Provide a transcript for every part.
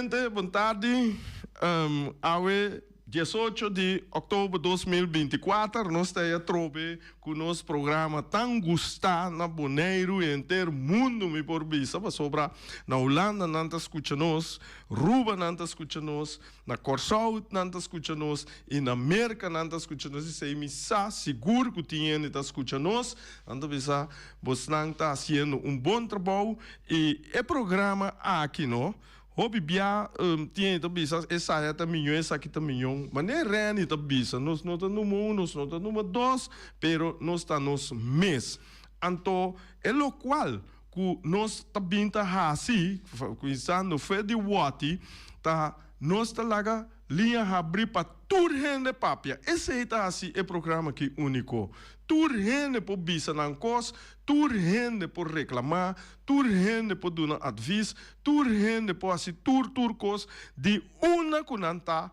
gente, boa tarde. Awe 18 de outubro de 2024, nós estamos trobe com o nosso programa tão gostado na Boneiro e inteiro mundo me por bisa, sobre na Holanda não está escutando nós, Ruba não está escutando nós, na Corsau não está escutando nós e na América não está escutando nós. Isso aí me está seguro que tinha está escutando nós. Então bisa, você não está fazendo bom trabalho e o programa aqui não. Hobi bia tinha tabisa essa é também essa aqui também mas nem reni tabisa nós não tá número 1 nós não tá número 2 pero nós tá nos mês então é o qual que nós também tá assim começando foi de wati tá nós tá lá linha abrir para tudo gente papia esse aí tá assim é programa que único tudo gente por bisa não cos tudo gente por reclamar tudo gente por dar advice tudo gente por assim tudo cos de uma kunanta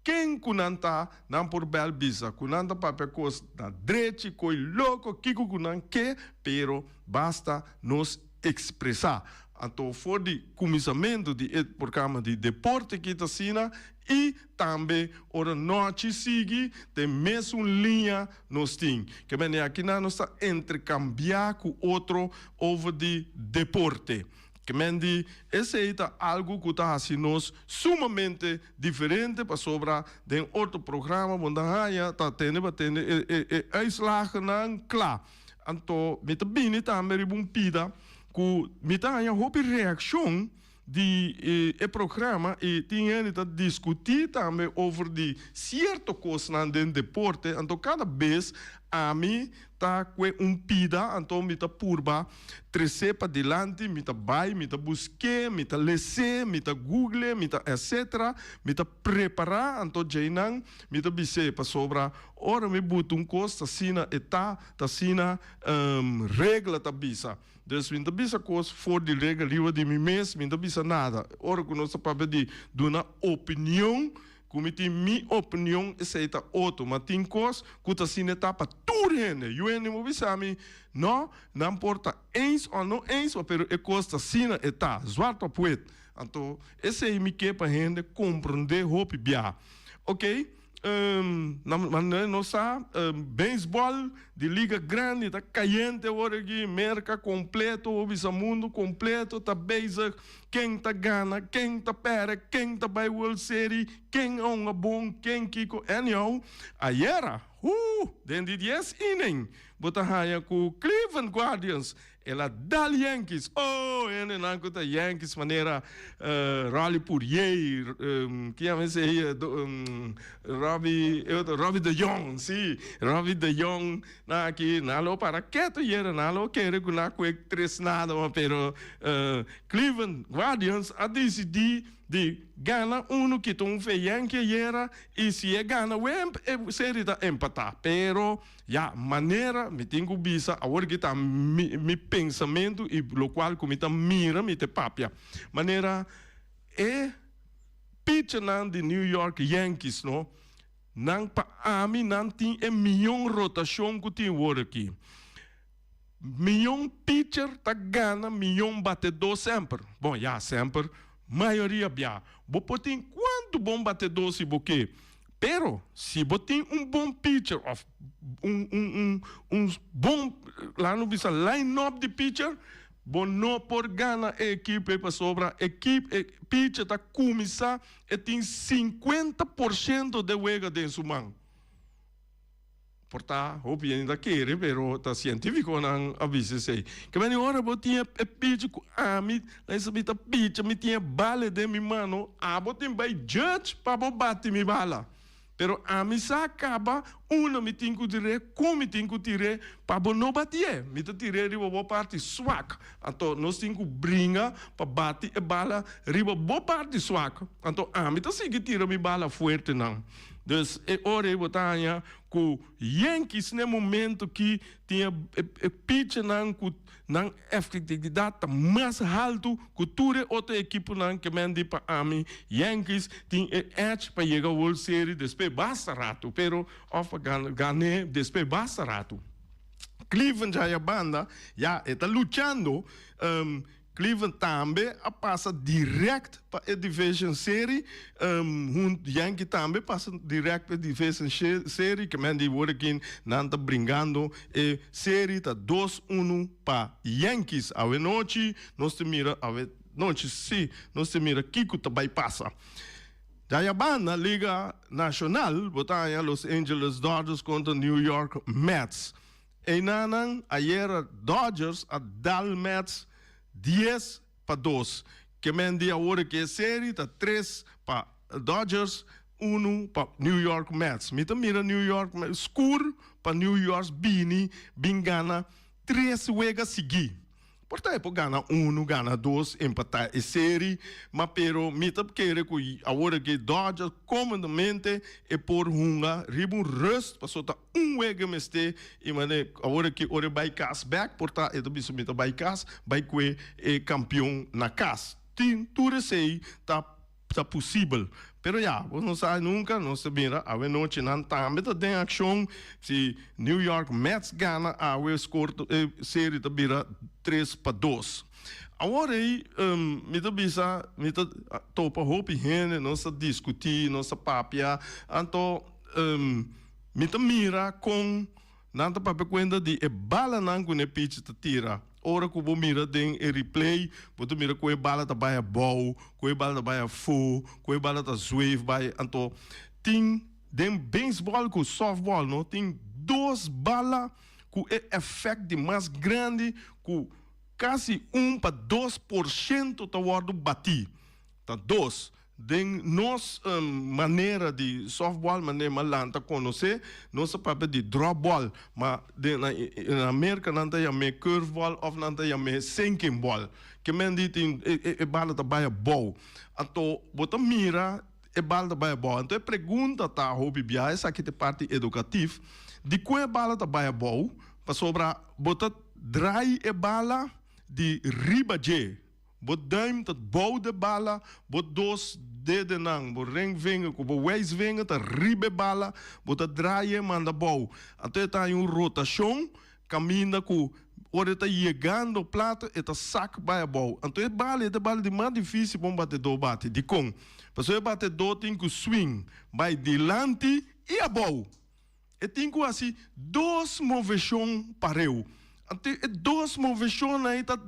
quem kunanta não por bel bisa kunanta papia cos da direita coi louco kiko kunan que pero basta nos expressar. Então, for de começamento do programa de deporte que está sendo e também, ora noite sigue, tem mesmo linha nos tem. Que bem, aqui nós está intercambiar com outro over de deporte. Que bem, esse é algo que está assim nós sumamente diferente para sobre de outro programa, onde está tendo a slag não claro. Então, me também também pida que me dá uma reação de programa e tinha que discutir também sobre de certa coisa no deporte. Então, cada vez a mim tá com pida, então me tá purba, trazer para delante, me tá vai, me tá buscar, me tá ler, me tá google, me tá etc, me tá preparar, então já não, me tá bise para sobra, ora me boto coisa, sina eta, tá sina regra tá bisa. Dus me tá bisa coisa for de regra, liwa de mim mesmo, me tá bisa nada. Ora que nós tá de uma opinião como tem minha opinião, essa é outra, mas tem coisas que está sendo etapa tudo gente. Eu não vou saber, não importa eens ou não eens, mas é coisa está sendo etapa, zwart op wit. Então, esse é me que para gente compreender hope bia. Ok? Nós beisebol de liga grande, está caindo agora aqui, merca completo, o mundo completo, está bezig, quem está gana, quem está pera, quem está by World Series, quem é bom, quem kiko, anyhow, ayer, dentro de 10 inning, bota raia com Cleveland Guardians, ela dá Yankees, ele não conta Yankees maneira Rally Pourier, que é esse aí, Robbie de Jong, sim, Robbie de Jong, na aqui, na lo para quieto era, na lo querer com na com três nada, pero Cleveland Guardians a decidir de ganhar que tu fez Yankee era e se é ganhar o seria empatar, pero maneira me tenho bisa agora que tá mi pensamento e lo qual como tá mira me te papia maneira é pitcher de New York Yankees no não pa a mim não tem milhão rotação que tem agora aqui milhão pitcher tá ganha milhão batedor sempre bom sempre maioria bia você tem quanto bom batedor se você pero se você tem bom pitcher bom lá no bisa line-up de pitcher bom não por ganhar a equipe para sobra equipe pitcher está começar e tem 50% de wega dentro sua mão porta hope ainda quer pero tá científico não avisa sei que bem hora você tinha pitcher me essa bita pitcher me tinha bala de minha mano você vai judge para bater minha bala pero a mim se acaba me tem que tirar como me tem que tirar para não bater me tem que tirar riba boa parte swak então nós temos que brincar para bater a bala riba boa parte swak então a mim tem que tirar minha bala forte não dus é hora de botar que Yankees no momento que tinha pitch não efetividade mais alto que toda outra equipe não que mende para a mim Yankees tem edge para chegar ao World Series depois basta rato pero of ganhar depois basta rato Cleveland já é banda já está lutando Cleveland também passa direto para a Division Series. Yankee também passa direto para a Division Series, que men die worden aqui nanta brincando a série tá 2-1 para Yankees. Ave noite, nós te mira, ave noite sim, nós te mira Kiko também passa. Daí na Liga Nacional, botaram Los Angeles Dodgers contra New York Mets. E nanang ayer Dodgers a dal Mets 10-2. Que men dia agora que a série tá 3 para Dodgers, 1 para New York Mets. Mita mira New York Mets, escuro para New York Bini, bingana 3 juegos seguidos. Portanto, gana 1, gana 2, empatar a série, mas pero mita querer que agora que Dodgers comandamente é por hunga, riba rust, passou tá juego meste, e mane agora que ora vai casa back, portanto, é do bicho mita vai casa, vai que é campeão na casa. Tudo sei tá possível. Pero você não sabe nunca, não se mira, a noite não tá, mas tem ação, se New York Mets gana, a score série tá vira 3-2. Agora aí, me topa roupa higiene, não se discutir, não se papia, então, me mira com, não tá papia conta de bala não com o pitch te tira. Ora que eu mira tem replay, você mira que a bala tá baia bom, que a bala tá baia full, que a bala tá zwave baia, então tem baseball com softball, não tem 2 balas com efeito mais grande, com quase 1-2% tá word bati, tá 2. Den nos maneira de softball, maneira malanta conhecer, nossa papel de drop ball, mas na América não tem a curveball ou não tem a sinking ball, que men dit é bala da baia bom. Então, bota mira é bala da baia bom. Então, pergunta tá hobby bia essa aqui é parte educativa, de qual é bala da baia bom, para sobra bota dry é bala de riba je. Bot duim tot bouw de bala, bot dos dede nang, bot ringvinger, bot wijsvinger, tot ribe bala, bot a draaien manda bouw. Até tá em rotação, caminha com ora tá chegando plato e tá sac vai a bouw. Então é bala de mais difícil bom bater do bate de com. Porque bater do tem que swing, vai dilante e a bouw. E tem que assim 2 movições pareu. Então é 2 movições aí tá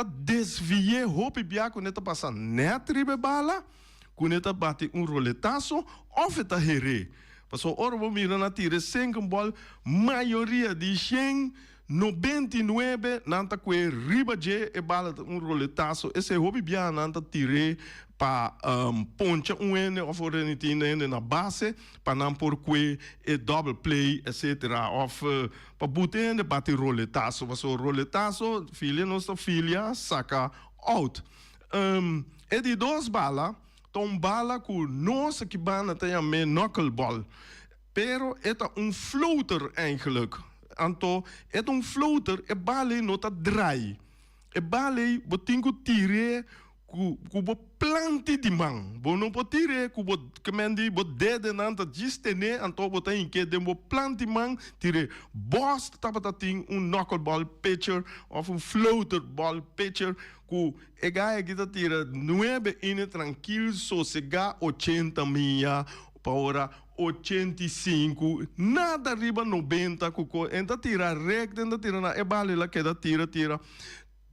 desviar roupa bia quando está passando net ribe bala, quando está bate roletaço, ou tá here. Passou ora vou mirar na tira 5 bola, maioria de 100, 99 nanta que riba je e bala roletaço, esse roupa bia nanta tire para poncha N ou for N na base, para não por que é double play, etc. Ou para botar bate roletaço, passou roletaço, filha nossa filha saca out. É de 2 balas, então bala com nossa que bana tem a knuckleball, pero é floater eigenlijk. Então é floater, é bala não tá dry, é bala botinho que tire kubo planti di mang, bo no po tire kubo kemendi bo dede nanta gistene anto bo tem que demo planti mang tire boss tapata ting knuckleball pitcher of floater ball pitcher ku ega kita tira 9 ine tranquilo sossega 80 milha para hora 85, nada arriba 90 kuko enta tira recta enta tira na e bale la que da tira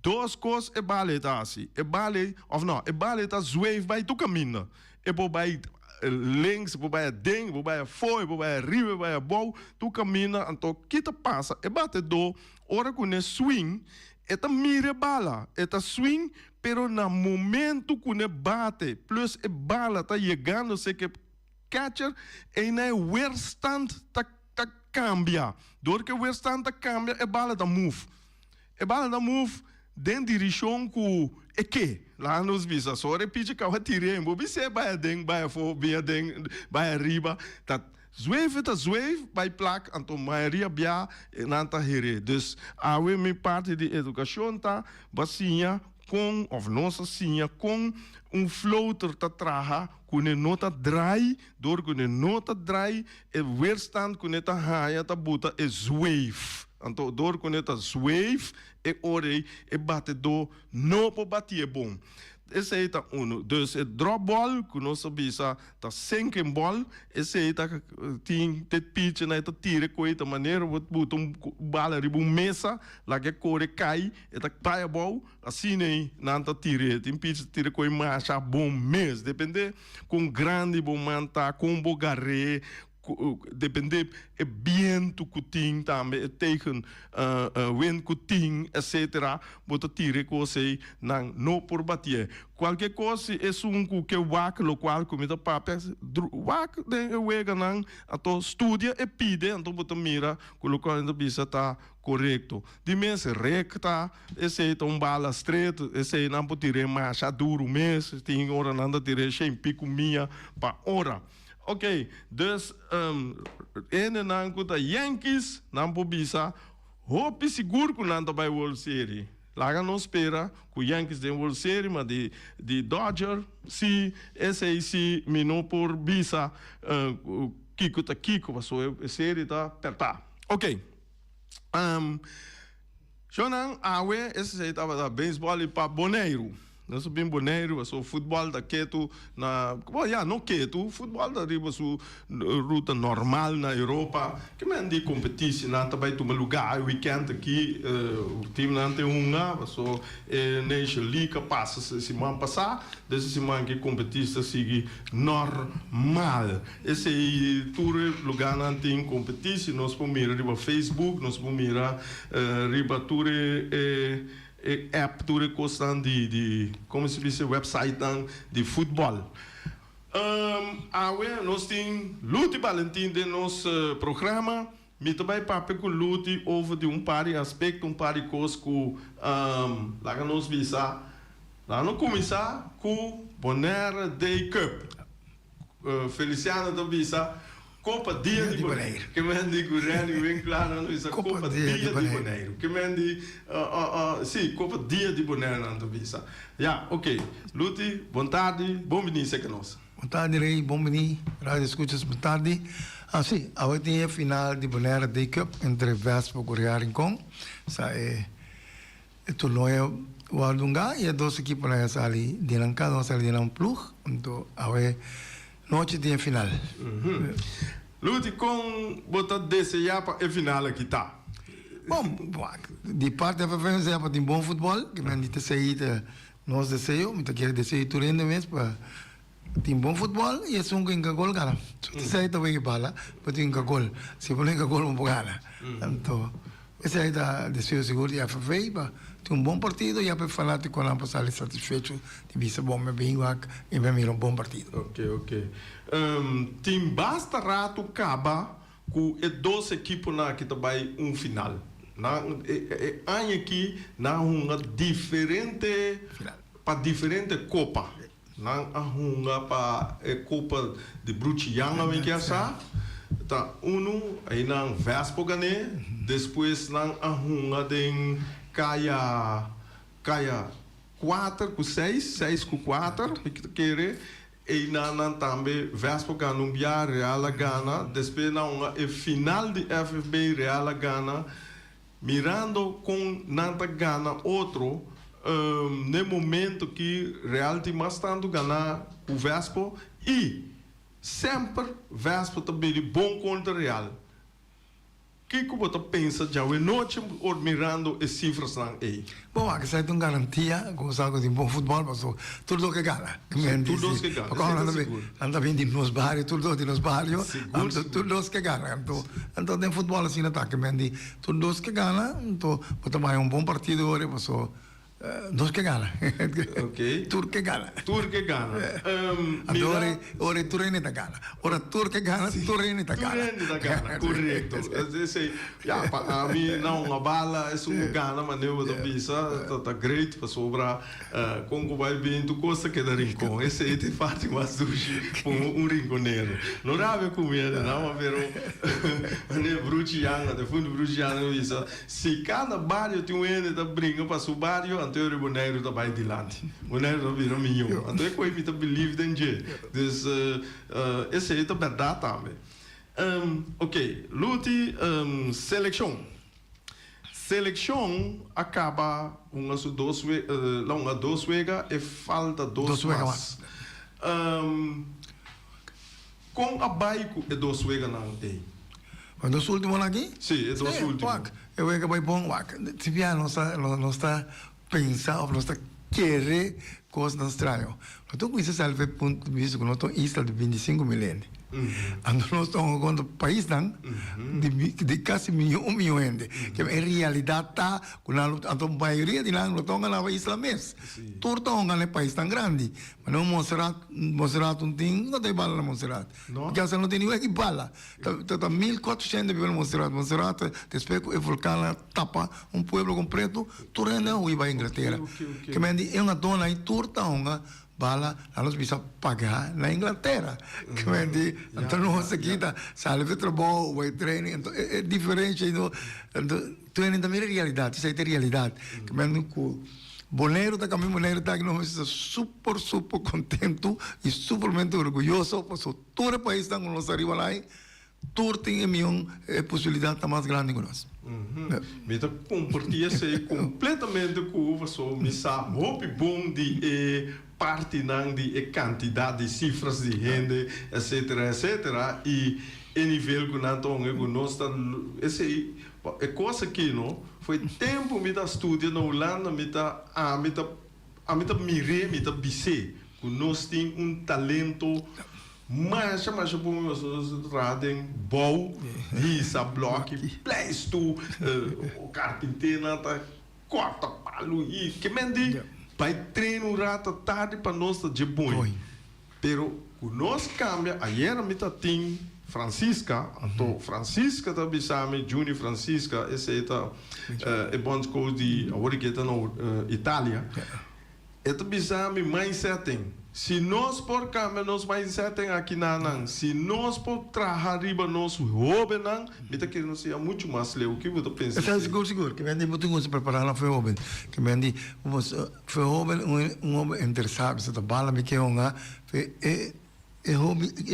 2 coisas é bale tá assim, é bale, ou não, é bale tá zwave vai tu caminha, é por vai links, por vai ding, por vai foi, por vai riba, por vai bom, tu caminha, então que te passa, é bate do, ora com o swing, é tá mira bala, é tá swing, pero na momento que o bate, plus é bala tá chegando, sei que catcher, e na weerstand tá cambia, door que weerstand tá cambia, é bala tá move, é bala tá move den direção que é que lá nos visa só repete que eu tirei bo você vai deng vai for via deng vai arriba tá zweve vai placa então maioria bia nanta here dus a minha parte de educação tá basinha com of nossa sinha com floater tá traha com nota dry door com nota dry e weerstand com neta haia tá buta é zwave então door com neta zwave e ore e batedor não pode bater bom. Esse aí tá um. Dus het dropball, que nós sabemos, tá sinking ball, esse aí tá tem pitch na ita tira com esta maneira, botar bala riba mesa, lá que corre cai, eta praia ball, assim nem nanta tira, tem pitch tira com marcha bom mês, depende com grande bom manta, com bogaré, depende é vento que tem também é tegen wind que tem etc bota tire coisa não por bater qualquer coisa é que wak local comida papel wak de wega não ato estudia e pide então bota mira colocar na bisa tá correto de mês recta esse é bala estreito esse não pode tirar mais duro mês tem hora não tirar sem pico minha para hora. Ok, dus ene nanku da Yankees nampo bisa hope seguro que nanda by World Series. Laga não espera que o Yankees tem World Series, mas de Dodger se esse se mino por bisa kiko ta kiko, mas a série tá apertar. Ok. Jonan awe esse aí tava da beisebol e para Boneiro. Nós subimos Boneiro, o futebol da Queto, não Queto, futebol da riba sua ruta normal na Europa, que me andi competição, não também tu me lugar weekend aqui, o time não tem so Nation League passa semana passada, dessa semana que competição sigue normal. Esse tour lugar não tem competição, nós podemos mirar riba Facebook, nós podemos mirar riba tour app tour costan de como se diz website de futebol. Nós temos Luti Valentim de nosso programa, me também papo com Luti over de par aspecto, par coisas que lá que nós visa, lá não começar com Bonaire Day Cup. Feliciano da visa Copa Dia de Bonaire. Que me digo Rani bem claro não isso Copa Dia de Bonaire. Que me digo sim Copa Dia de Bonaire não visa. Já, ok. Luti, boa tarde, bom início que nós. Boa tarde, Rei, bom início. Rádio escutas, boa tarde. Sim, agora tem a final de Bonaire Day Cup entre Vespa e Rincon. Essa é torneio Waldunga e duas equipes na sali de Lanka, nós ali de Plug. Então, agora noite de final. Luti com botar desejar para a final aqui tá. Bom, de parte da FFM é para ter bom futebol, que me disse sair nós desejo, me quer desejar tudo ainda mesmo para ter bom futebol e é um que gol cara. Se sair também que bala, para ter gol. Se for gol não pode ganhar. Então, esse aí da desejo seguro de FFM para ter bom partido e para falar de quando passar ali satisfeito de vista bom me bem e me mira bom partido. Ok. Tem basta rato acaba com as duas equipes na que também final. Na aqui na uma diferente para diferente copa. Na uma para a copa de Bruciana vem que essa. Tá aí na Vespa ganhei, depois na uma tem caia 4 com 6 com 4, que querer. E na também Vespa Ganumbia Real Gana, depois na uma final de FFB Real Gana, mirando com nada Gana outro, no momento que Real tem bastante ganhar o Vespa e sempre Vespa também de bom contra Real. O que você pensa já a noite mirando as cifras aí? Bom, aqui sai uma garantia com os algo de bom futebol, mas tudo que ganha. Tudo que ganha. Anda bem de nos bairros, tudo de nos bairros, tudo que ganha. Então tem futebol assim na ataque, mas tudo que ganha, então pode mais bom partido hoje, mas nós que ganha. Ok. Tur que ganha. Ora Turene da ganha. Ora tur que ganha, Turene da ganha. Correto. A mim não uma bala, é gana, mas eu da bisa, tá great para sobrar. Congo vai bem, tu costa que da rincon. Esse aí te faz mais sushi com rinconeiro. Não dá ver comida, não, mas é Bruciana, de fundo Bruciana, bisa. Se cada bairro tem ene da brinca para o bairro anterior Bonaire também de lá. Bonaire não virou minho. Então é coisa que eu believe em Deus. Então esse é a verdade também. Ok, Luti seleção. seleção acaba umas duas vezes e falta duas mais. Com a bike é duas vezes não tem. Mas dos últimos aqui? Sim, é dos últimos. Eu vejo que vai bom, se via não está pensando, não está querer coisas estranhas. Eu estou com esse salve ponto de vista que nós estamos isla de 25 milhões. Nós estamos com um país de quase 1 milhão. Que em realidade está, a maioria de nós estão na isla mesmo. Todos estão no país tão grande. Mas não Monserrat não tem bala na Monserrat. Porque essa não tem nenhuma que bala. Está 1.400 de Monserrat. Monserrat, depois que o vulcão tapa um pueblo completo, tudo não vai à Inglaterra. Que é uma dona aí, tudo está bala, nós precisamos pagar na Inglaterra. Que então nós aqui está, salve trabalho, vai treinar, então é diferente. Tu é também realidade, isso é realidade. Que Boneiro está caminhando, Boneiro está aqui, nós estamos super contento e supermente orgulhoso, porque todo o país está com nós arriba lá, todo tem a possibilidade mais grande que nós. Então, compartilha completamente com o pessoal, me sabe, muito bom de parte de quantidade de cifras de gente, etc. E em nível que nós esse é coisa que não foi tempo me da estudo na Holanda, me mirei, me bise, que nós tem talento mas bom nós radem bom isso bloco place tu o carpinteiro tá corta palo e que mendi vai treino rata tarde para nós de bom pero nós cambia ayer me tá tem Francisca então Francisca tá bisame Juni Francisca esse é bom coisa de agora que tá na Itália é tá bisame mindset. Se nós por câmera nós mindset aqui na se nós por trabalhar riba nós jovem me tá querendo ser muito mais leu o que você pensa? Está seguro que me muito se preparar na foi jovem que me andi foi jovem homem interessado se bala me que é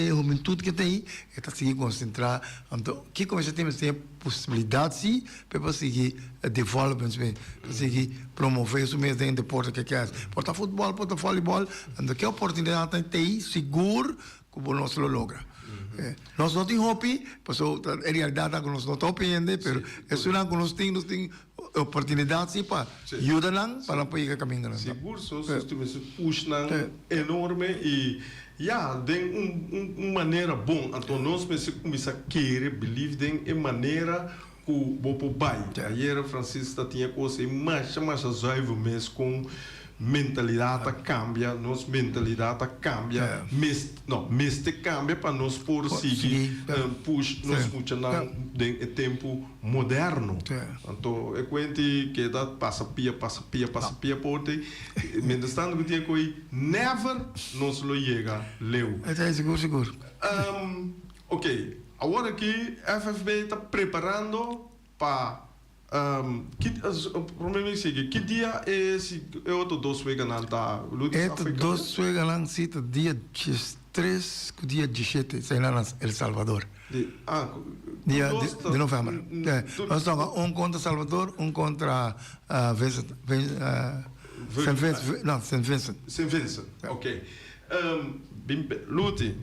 juventude que tem está seguir concentrar então que começa a ter possibilidade sim para seguir development para seguir promover isso mesmo dentro do deporte que quer porta futebol porta voleibol então que oportunidade tem seguro que nós lo logra nós não temos hobby pois a realidade que nós não estamos aprendendo mas é uma que nós temos oportunidade sim para ajudar para ir caminhando seguro só se puxa enorme e tem uma maneira bom, então nós começamos a querer, believe, tem maneira que o Bopo vai. Ayer Francisco tinha coisa mais jovem mesmo com mentalidade cambia, nossa mentalidade cambia, mas te cambia para nós por seguir, push nós muito em tempo moderno. Então é quente que dá passa pia porte, mas tanto que tinha coi never nós lo chega leu. É seguro. Ok, agora aqui FFB está preparando para o problema é que dia é esse outro dois vezes não tá dois vezes não cita dia 3 dia 17 sai lá El Salvador dia de novembro nós estamos contra Salvador contra Saint Vincent ok Luti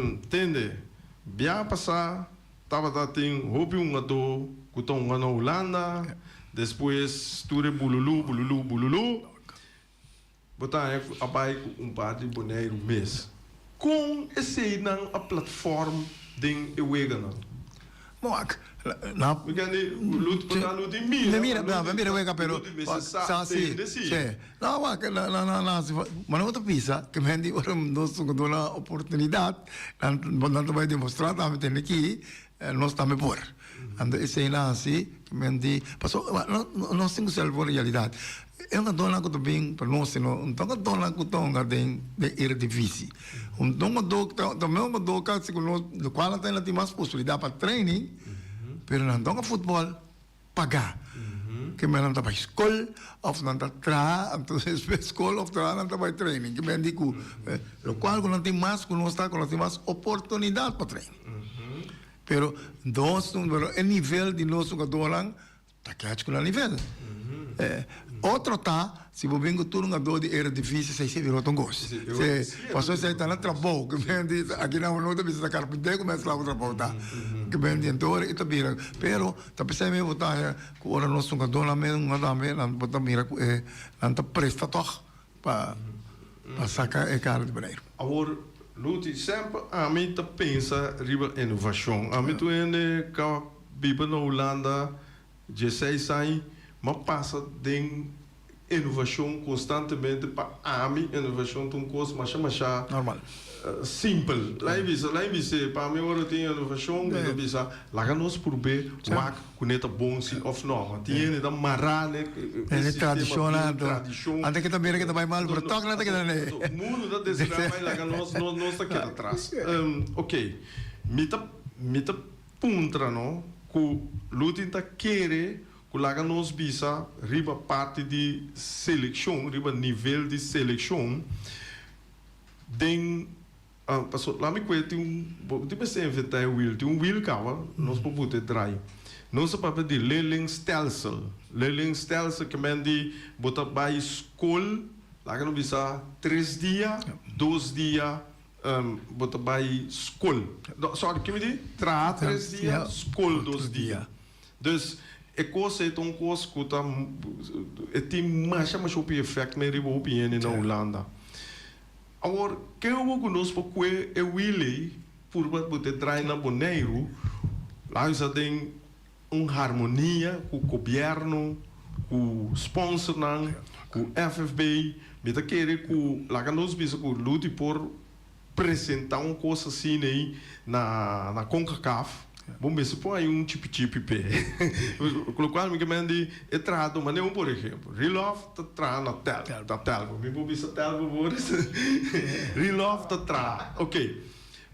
entende bem passar estava tem houve dor Kutong na Holanda, depois tudo bululu. Botar abai par de boneiro mês. Com esse não a plataforma de Ewegana. Moak, não. Porque luto para luto mira. Mira Ewega pero sim. Não, mas não pisa que me ora nós com uma oportunidade, não vai demonstrar também aqui, nós também por. Ando esse assim que me di passou não tem selva realidade é uma dona que também para nós não então a dona que tonga de Eredivisie então também uma dona que no qual tem mais possibilidade para treining pero não então futebol pagar que me não tá para escola ou não tá então escola ou não tá para treining que me digo o qual não tem mais que nós está com mais oportunidade para treining pero o nível de nosso jogador tá que no nível. Outro tá, se você vem com tudo um dor de era difícil, você virou tão gosto. Se passou você tá na trabalho, que vem diz, aqui não precisa da carpinteiro, começa lá o trabalho, tá? Que vem de então, e tá vira. Pero, tá pensando mesmo, tá, que ora nós um dona mesmo, uma dama, não botar mira, não tá presta toch, para sacar a cara de banheiro. Agora, Luti, sempre a mim tá pensa riba inovação. A mim tu ene ka biba na Holanda, 16 anos, mas passa de inovação constantemente para a mim inovação tem coisa mas normal. Simples. Lá visa para mim agora tem inovação, lá visa lá nós por ver wak kuneta bom se of não. Tem da marane, é tradicional. Anda que também que vai mal, pero toca nada que não é. O mundo da desgrama lá nós tá aqui atrás. Ok. Mita puntra no que lutin tá querer que nós bisa riba parte de seleção, riba nível de seleção, den passou lá me cuenta tipo assim inventar wheel, tem wheel cava, nós podemos ter dry. Nós para de leerlingstelsel que mende botar by school, lá nós bisa 3 dias, 2 dias botar by school. Sorry, que me diz? 3 dias, school 2 dias. Dus e coisa é tão coisa que tá tem mais o efeito me ribo opinião na Holanda. Agora que eu vou conosco porque é Willie por botar trai na Boneiro lá já tem harmonia com o governo, com o sponsor com o FFB, me tá querer com lá nós bisa com luta por apresentar uma coisa assim aí na CONCACAF. Bom, se põe tipo pé. Colocar me que mande entrado, mas não por exemplo. Relove tá na tel. Me vou bisa tel por relove tá. Ok.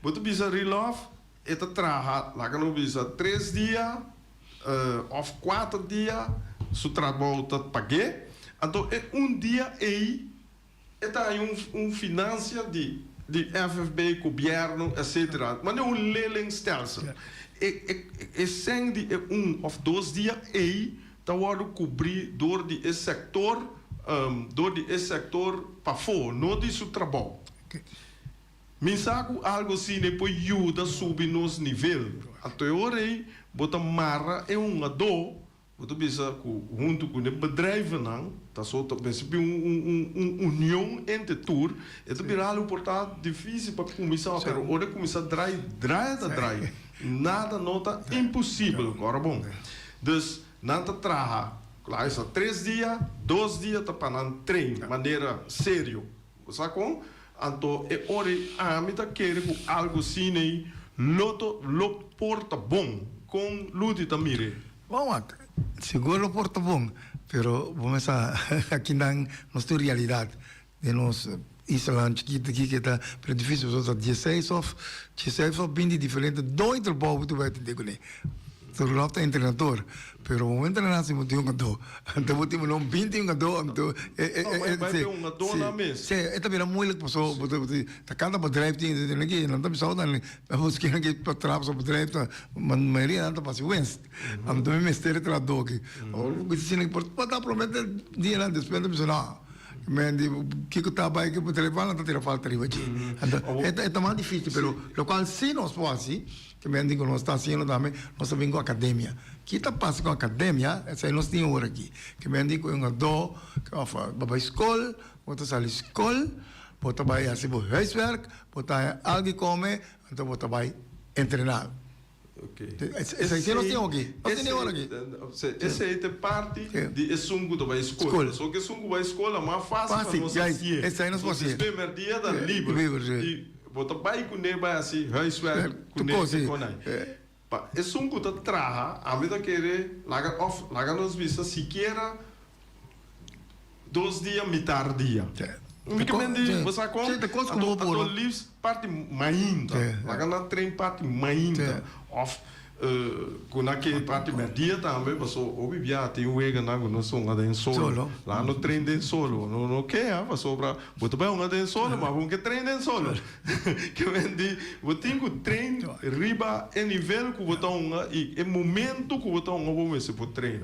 Boto bisa relove e tá lá que não bisa 3 dias ou 4 dias su trabalho tá paguei. Então é dia aí tá aí financia de FFB, governo, etc. Mas não leerlingstelsel. E sem de 1 ou 2 dias aí tá hora cobrir dor de esse sector para fora, não de seu trabalho. Me saco algo assim depois ajuda a subir nos nível. Até hora aí bota marra é dor, bota bisa junto com o bedrijf não, tá só tá pensa união entre tour, é tá virar o portal difícil para começar, pero hora começar a dry. Nada nota impossível, agora bom. Dus, nada traha. Claro, isso 3 dias, 2 dias tá para não treino, maneira sério. Sacou? Então, é hora a mim tá querendo algo assim aí, loto porta bom, com lute também. Bom, seguro porta bom, pero vamos aqui na nossa realidade de nós Islândia chiquita que está para difícil só 16 of 20 diferente dois trabalhos tu vai ter com ele tu não tem treinador pero o momento na se muito do então você não 20 do então vai ter do na mesa sim é também muito passou você tá cada bedrijf tem aqui não tá pensando na você que para trás o bedrijf mas maioria não tá passando west então me mestre treinador que ou você não pode prometer dia lá depois não men que está bem que poderia falar não ter falta de hoje é mais difícil pero lo qual se nós assim que men digo nós está haciendo também nós vem com a academia que está passando com a academia essa nós tem hora aqui que men digo do que vai escola bota sala escola bota vai assim por huiswerk bota algo come então bota vai treinar. Okay. Essa aqui nós temos aqui. Nós temos aqui. Essa é parte de sungo da escola. Só que sungo da escola é mais fácil para nós fazer. Essa aí nós fazemos. O primeiro dia da livre. E bota vai com ele vai assim, huiswerk com ele com ele. E sungo da traha, a vida querer laga nós vista sequer 2 dias metade dia. Porque você conta a livros parte mainda, lá na trem parte mainda, of quando aquele parte media também passou o bibia tem o ega na no som lá dentro solo, lá no trem dentro solo, não quer passou para botar bem um dentro solo, mas vamos que trem dentro solo, que vendi, vou ter que trem riba em nível que botar e é momento que botar vamos ver se por trem.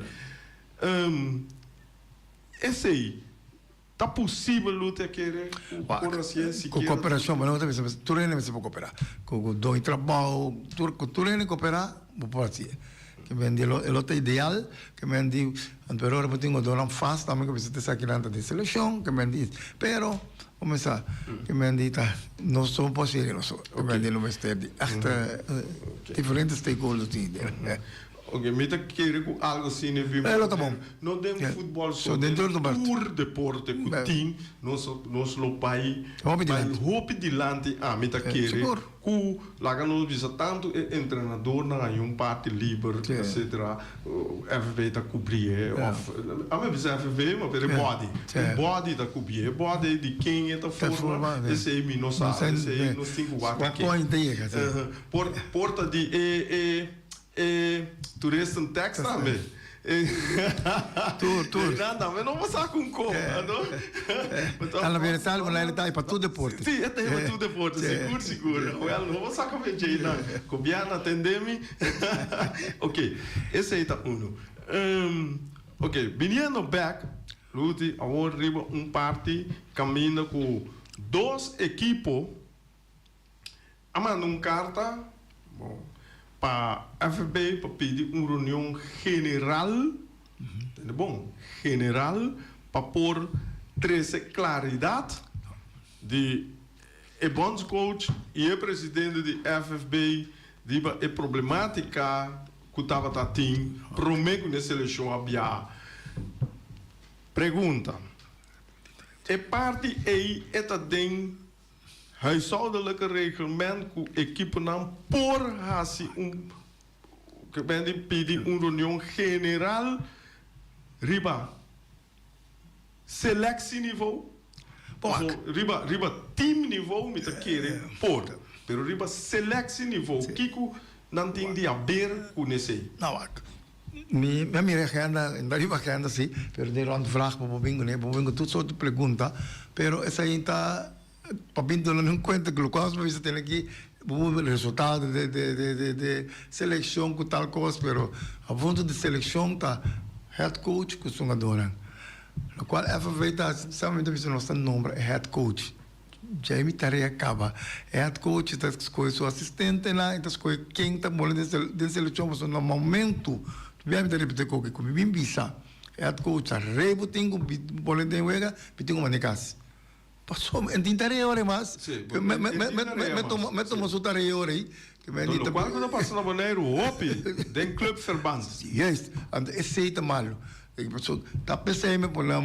esse aí, tá possível lutar querer por assim com cooperação, mas não também tu nem se pode cooperar. Com dois trabalho, tu nem cooperar, não pode ser. Que me diz o ideal, que me diz, pero eu tenho doran fast, também que você está aqui dentro de seleção, que me diz, pero começar, que me diz, não sou possível, não sou, que me diz no mistério, até diferentes stakeholders tem. Ok, mas eu quero algo assim, né? Tá bom. Não tem futebol só dentro do deporte, que tem, nós país, mas hope de lante, mas eu quero, que lá nós visa tanto treinador na parte livre, etc. FV tá cobrir, a minha visa FV, mas pelo body tá cobrir, body de quem é tá forma, esse aí não sabe, esse aí não tem guarda aqui. Porta de turista no Texas também. Tour. Nada, mas não vou sair com como, não? Na verdade, ele está aí para todo deporte. Sim, é para todo deporte, seguro. Não vou sair com a gente, não. Cobiana, atendeme. Ok, esse aí está ok, vindo back, Ruti, agora arriba parte, caminha com 2 equipos, amando carta, bom, para a FB para pedir uma reunião general, bom, general, para pôr trazer claridade de o bons coach e o presidente de FFB de a problemática que estava tendo, prometo na seleção havia. Pergunta: é parte aí está dentro huishoudelijke reglement que a equipe não por assim que vem pedir uma reunião general riba seleção nível riba team nível me tá querendo por pero riba seleção nível que não tem de haver com esse não minha agenda riba agenda sim pero de rond vraag para bingo né bingo tudo soort pergunta pero essa aí está para pintar não conta que o quase você tem aqui o resultado de seleção com tal coisa, pero a ponto de seleção tá head coach que são adoram, o qual é feita somente você não está nome head coach, já me tarefa acaba, head coach está escolhendo seu assistente lá, está escolhendo quem está bolando de seleção você no momento, bem me repetir que como bem bisa, head coach a reboting com bolando de wega, bitinho manicas. Passou, entenderei agora mais. Me tomo sua tarefa agora aí. Quando eu passo na Bonaire, o OPI, tem clube verband. Yes, esse é malo. Tá pensando por lá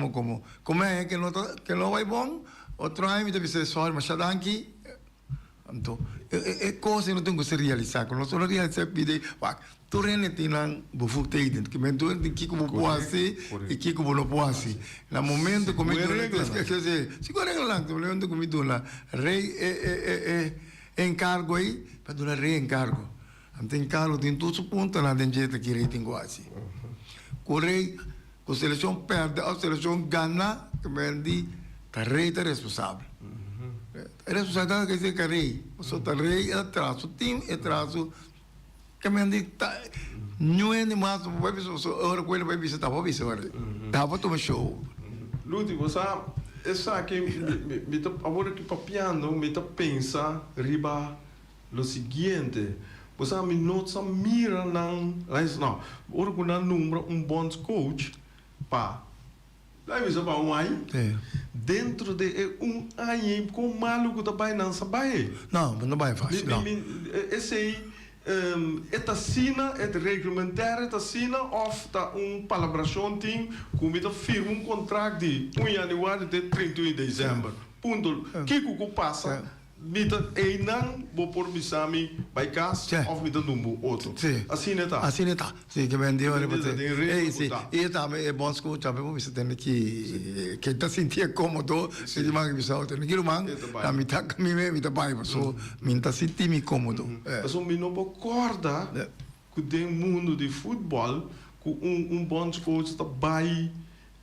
como é que não vai bom, outro ano me deve ser só, mas já daqui, então é coisa que não tenho que se realizar. Quando nós realizar pide, tu rene tinang bufuk teiden que me tu de kiko buasi e kiko não buasi na momento como se segura lá no momento como tu lá rei encargo aí para tu rei encargo ante encargo tem tudo su ponto na dentro que rei tem quase correi com seleção perde a seleção ganha que me di tá rei tá responsável responsabilidade que se rei só tá rei atrás o time atrás que me diz não é mais vai ver agora quando vai visitar vai ver agora tava tomando show Ludi você essa aqui me tá agora que papiando me tá pensa riba lo seguinte você me nota mira não agora quando número bons coach pá aí você vai ano dentro de ano com maluco também não sabe não vai fácil não esse aí esta sina, het reglementaire esta sina of ta palabração tem como ita firma contrato de 1 januário de 31 de dezembro. Ponto. Que passa? Mita não vou por bisami by casa of mita numbo outro. Assim é tá. Assim é tá. Sim, que vem de hora para sim. E também é bom escutar, porque você tem que tá sentia cômodo, se de mangue bisau, tem que rumang, a mita caminho, mita bai, so minta sentir me cômodo. Mas o não concorda que tem mundo de futebol, com bom coach tá bai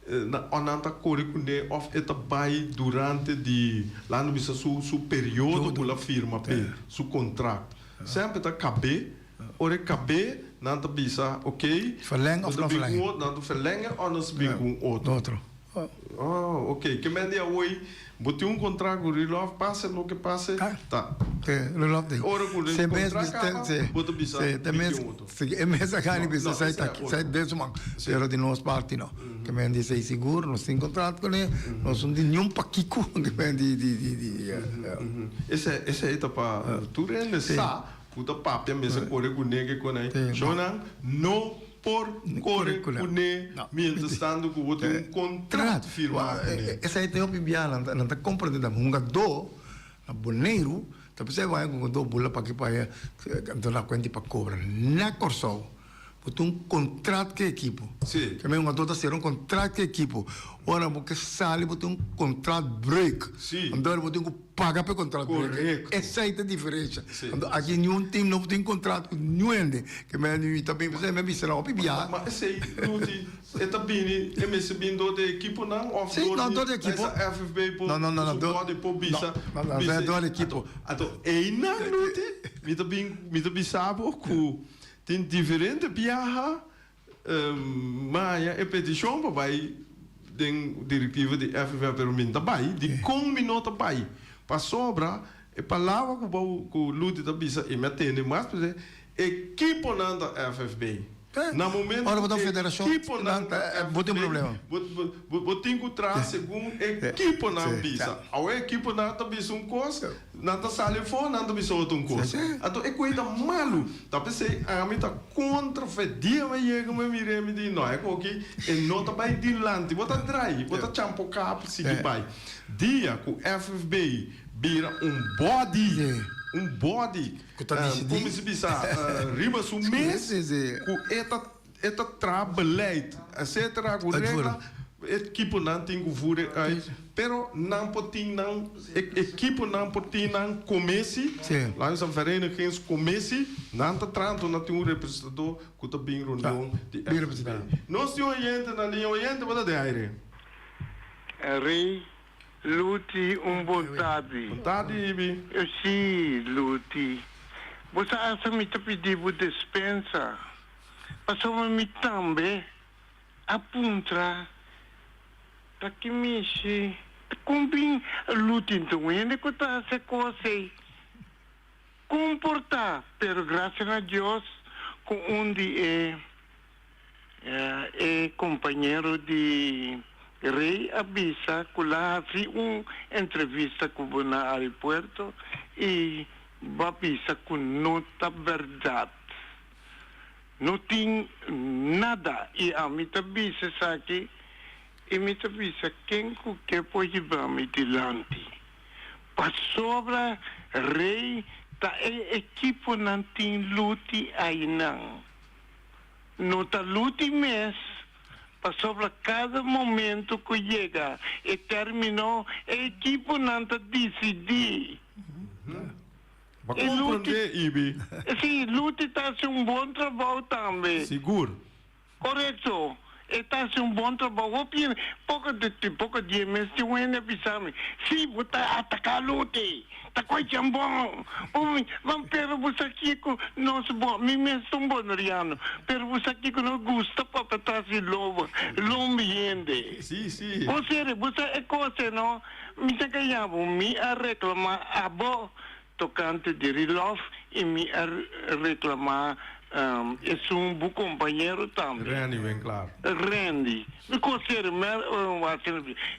na onanta curriculum of eta bai durante de lá no bisa su período pela firma pe su contrato sempre tá cabe ore cabe não te bisa, ok? Verlengen of não verlengen? Não te verlengen ou não se bem com outro? Outro. Oh, ok. Que men dia hoje, bote contrato com o Rilov, passa o que passa, tá. Relop ding. Ora com o contrato, bote bisa, é mesmo que a gente bisa, sai desse man, pero de nós parte não. Que men diz aí seguro, nós tem contrato com ele, nós não tem nenhum paquico, que men Esse aí tá para tu rende sa, puta papo, mesmo corre com nega com aí. Jonan, não por correr com ele, mientras estando com outro contrato firmado. Essa aí tem uma pibiana, não está compreendendo, um gado, na boneiro, tapi saya vai com do bula para que para então na conta para cobrar na corso botou contrato que equipo sim que mesmo toda ser contrato que equipo ora porque sale botou contrato break sim então botou paga para contrato break essa aí é a diferença aqui nenhum time não tem contrato nenhum que mesmo também você mesmo será o pibia mas esse aí é também é mesmo vindo de equipo não ou sim não toda equipo FFB por não pode por bisa não toda equipo então é não me também sabe o tem diferente viaja mas é petição para vai den diretiva de FFB permita vai de combinou vai para sobra e palavra que o lute da bisa e metendo mais para equipo não da FFB na momento ora botar federação botem problema botem que traz segundo equipo não bisa a equipo não tá bisa coisa não tá sale fora não tá bisa outra coisa então é coisa malo tá pensei a mim tá contra fedia vai chega me mire me de não é que e não tá vai dilante bota drai bota champo cap seguir vai dia com FFB vira body como se bisa riba su mês com eta trabalhar etc agora equipo não tem que fure pero não pode não equipo não pode não comece lá os verenigings comece não tá tranto não tem representador que tá bem rondon de nós temos gente na linha gente pode de aire Rei Luti vontade. Vontade, Ibi? Sim, Luti. Você acha que me pediu dispensa? Passou me também apunta para que me se cumprir Luti então ainda que tá se coisa comportar, pero graças a Deus com onde é companheiro de Rei avisa que lá fez uma entrevista com o aeroporto e avisa que não é verdade. Não tem nada. E a mim avisa aqui, e me avisa quem que pode ir me dilante. Para sobra, Rei, a equipe não tem lute aí não. Não está lute mesmo. Sobre cada momento que chega e terminou, a equipe não decide. Para compreender, Ibi? Sim, Lute está fazendo bom trabalho também. Seguro? Correto. Está fazendo bom trabalho. Pouco dia mesmo, se eu ainda pensar, se você atacar Lute, está coisa bom. Vamos ver você aqui com nosso bom. Me mesmo sou bom, Riano. Pero você aqui com nós gosta para estar se louva. Lombiende. Sim. Você é coisa, não? Me está ganhando, me a reclamar a boa tocante de Rilov e me a reclamar é bom companheiro também. Randy, bem claro. Randy. Me considero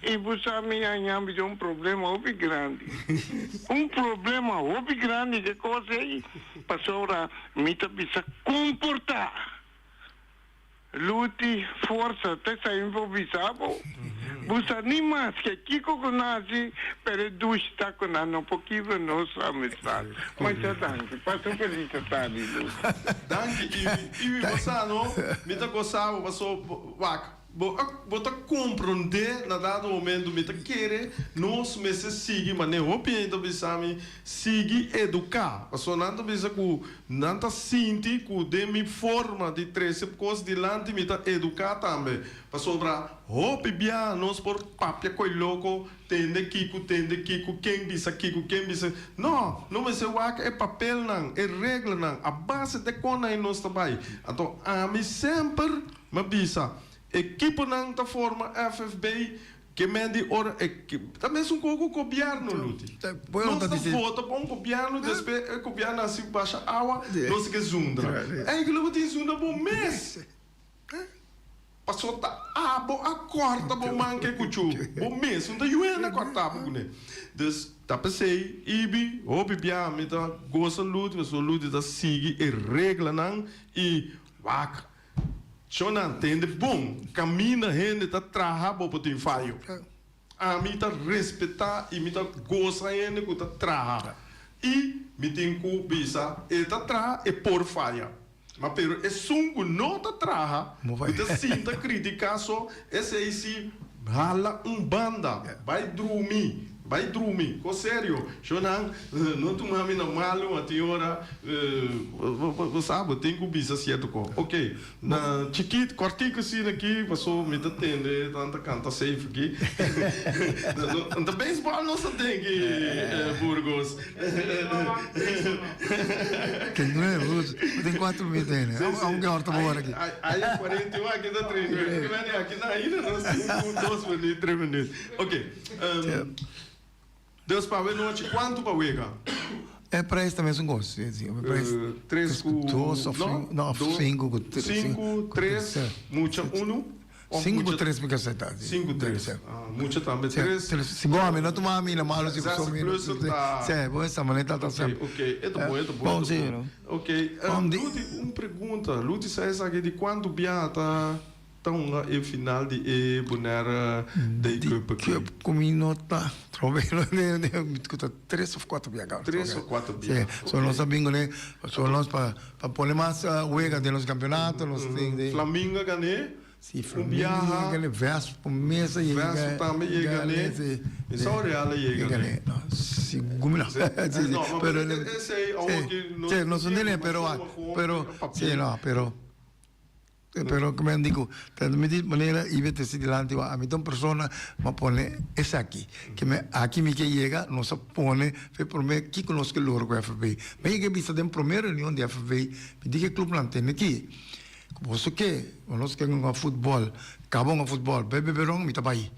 e você me ganha um problema muito grande. Um problema muito grande que coisa aí. Passou a me precisa comportar. Lute, força, até sair improvisado. Você nem mais que aqui que eu nasci, para do estar com a não pouquinho nossa amizade. Mas já danke, passou feliz tarde. Danke, e você não, me tá gostando, passou, Bota compreender na dado momento me querer nós meses seguir mas nem opinião bisami seguir educar passou nada bisa ku nanta sinti ku demi forma de três coisas de lante me educar também passou para hopi bia nós por papia coi louco tende kiko quem bisa não me se waka é papel não é regra não a base de cona em nós também então a mim sempre me bisa equipe não da forma FFB que mende ora também são com o governo luti nós da vota para um governo depois o governo assim baixa água nós que zundra é que luti zundra bom mês passou tá bom acorda bom manque cuchu bom mês não tem juena cortar bom né dus tá pensei ibi obi bia me tá gosta luti mas o luti da sigue e regra não e wak Só não entende bom, caminha gente tá trabalhando para poder falho. A mim tá respeitar e me tá gostar gente que tá trabalhando. E me tem que bisa e tá trabalhando e por falha. Mas pero é sungo não tá trabalhando. E tá sinta criticar só esse aí se hala banda, vai dormir. Com sério, não tu mami na malo a tiora, você sabe, tem que bisa certo com. Ok, na chiquito, cortico assim aqui, passou me atende, tanta canta safe aqui. Na beisebol não se tem que Burgos. Tem nervoso, tem 4 meses, né? Vamos ganhar outra hora aqui. Aí 41 aqui dá 3 minutos, aqui na ilha não 5, 2 minutos, 3 minutos. Ok. Deus para ver noite quanto para ver é para isso também são gostos. 3 com 5, 3, muita 1. 5 com 3 porque você tá. 5 3. Muita também 3. Se bom, a mim não toma a mim na malo se só me. Sim, bom essa maneira tá certo. Ok, é bom. Bom zero. Ok. Lute uma pergunta. Lute sai aqui de quando biata então é final de bonera de que comigo tá trabalhando né 3 ou 4 viagens 3 ou 4 viagens só nós sabemos né só nós para pôr mais uega de nos campeonatos nós tem Flamengo ganhou sim Flamengo ganhou verso por mês e verso também ganhou isso é real e ganhou seguro não pero esse aí que não sei nem pero sim não pero como digo, de manera y vete si delante a mí una persona me pone es aquí que me aquí me que llega no se pone fue por mí que conozco el loro con FB me que vista de primera reunión de FB me dije club no tiene aquí vos que conozco un fútbol acabó un fútbol bebe verón mi tapai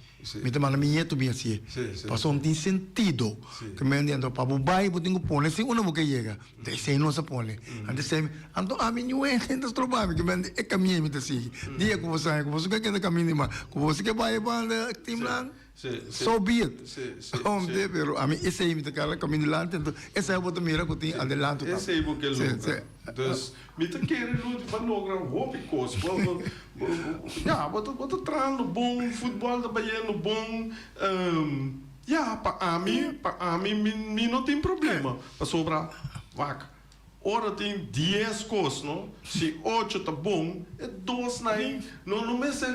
mi temana mi nieto mi así pasó no tiene sentido que me entiendo para bubai pues tengo pone si uno que llega de ese no se pone antes se ando a mí no es gente trabajo que me é caminho me assim dia que você quer que caminho mas que você que vai para timlan so be it onde pero a mí esse aí me cara caminho adelante então essa é o boto mira que tem adelante esse aí porque então me tá querendo lutar para lograr hope coisa já bota trando bom futebol da Bahia no bom para mim não tem problema para sobrar vaca ora tem 10 coisas não se 8 tá bom é 2 não me se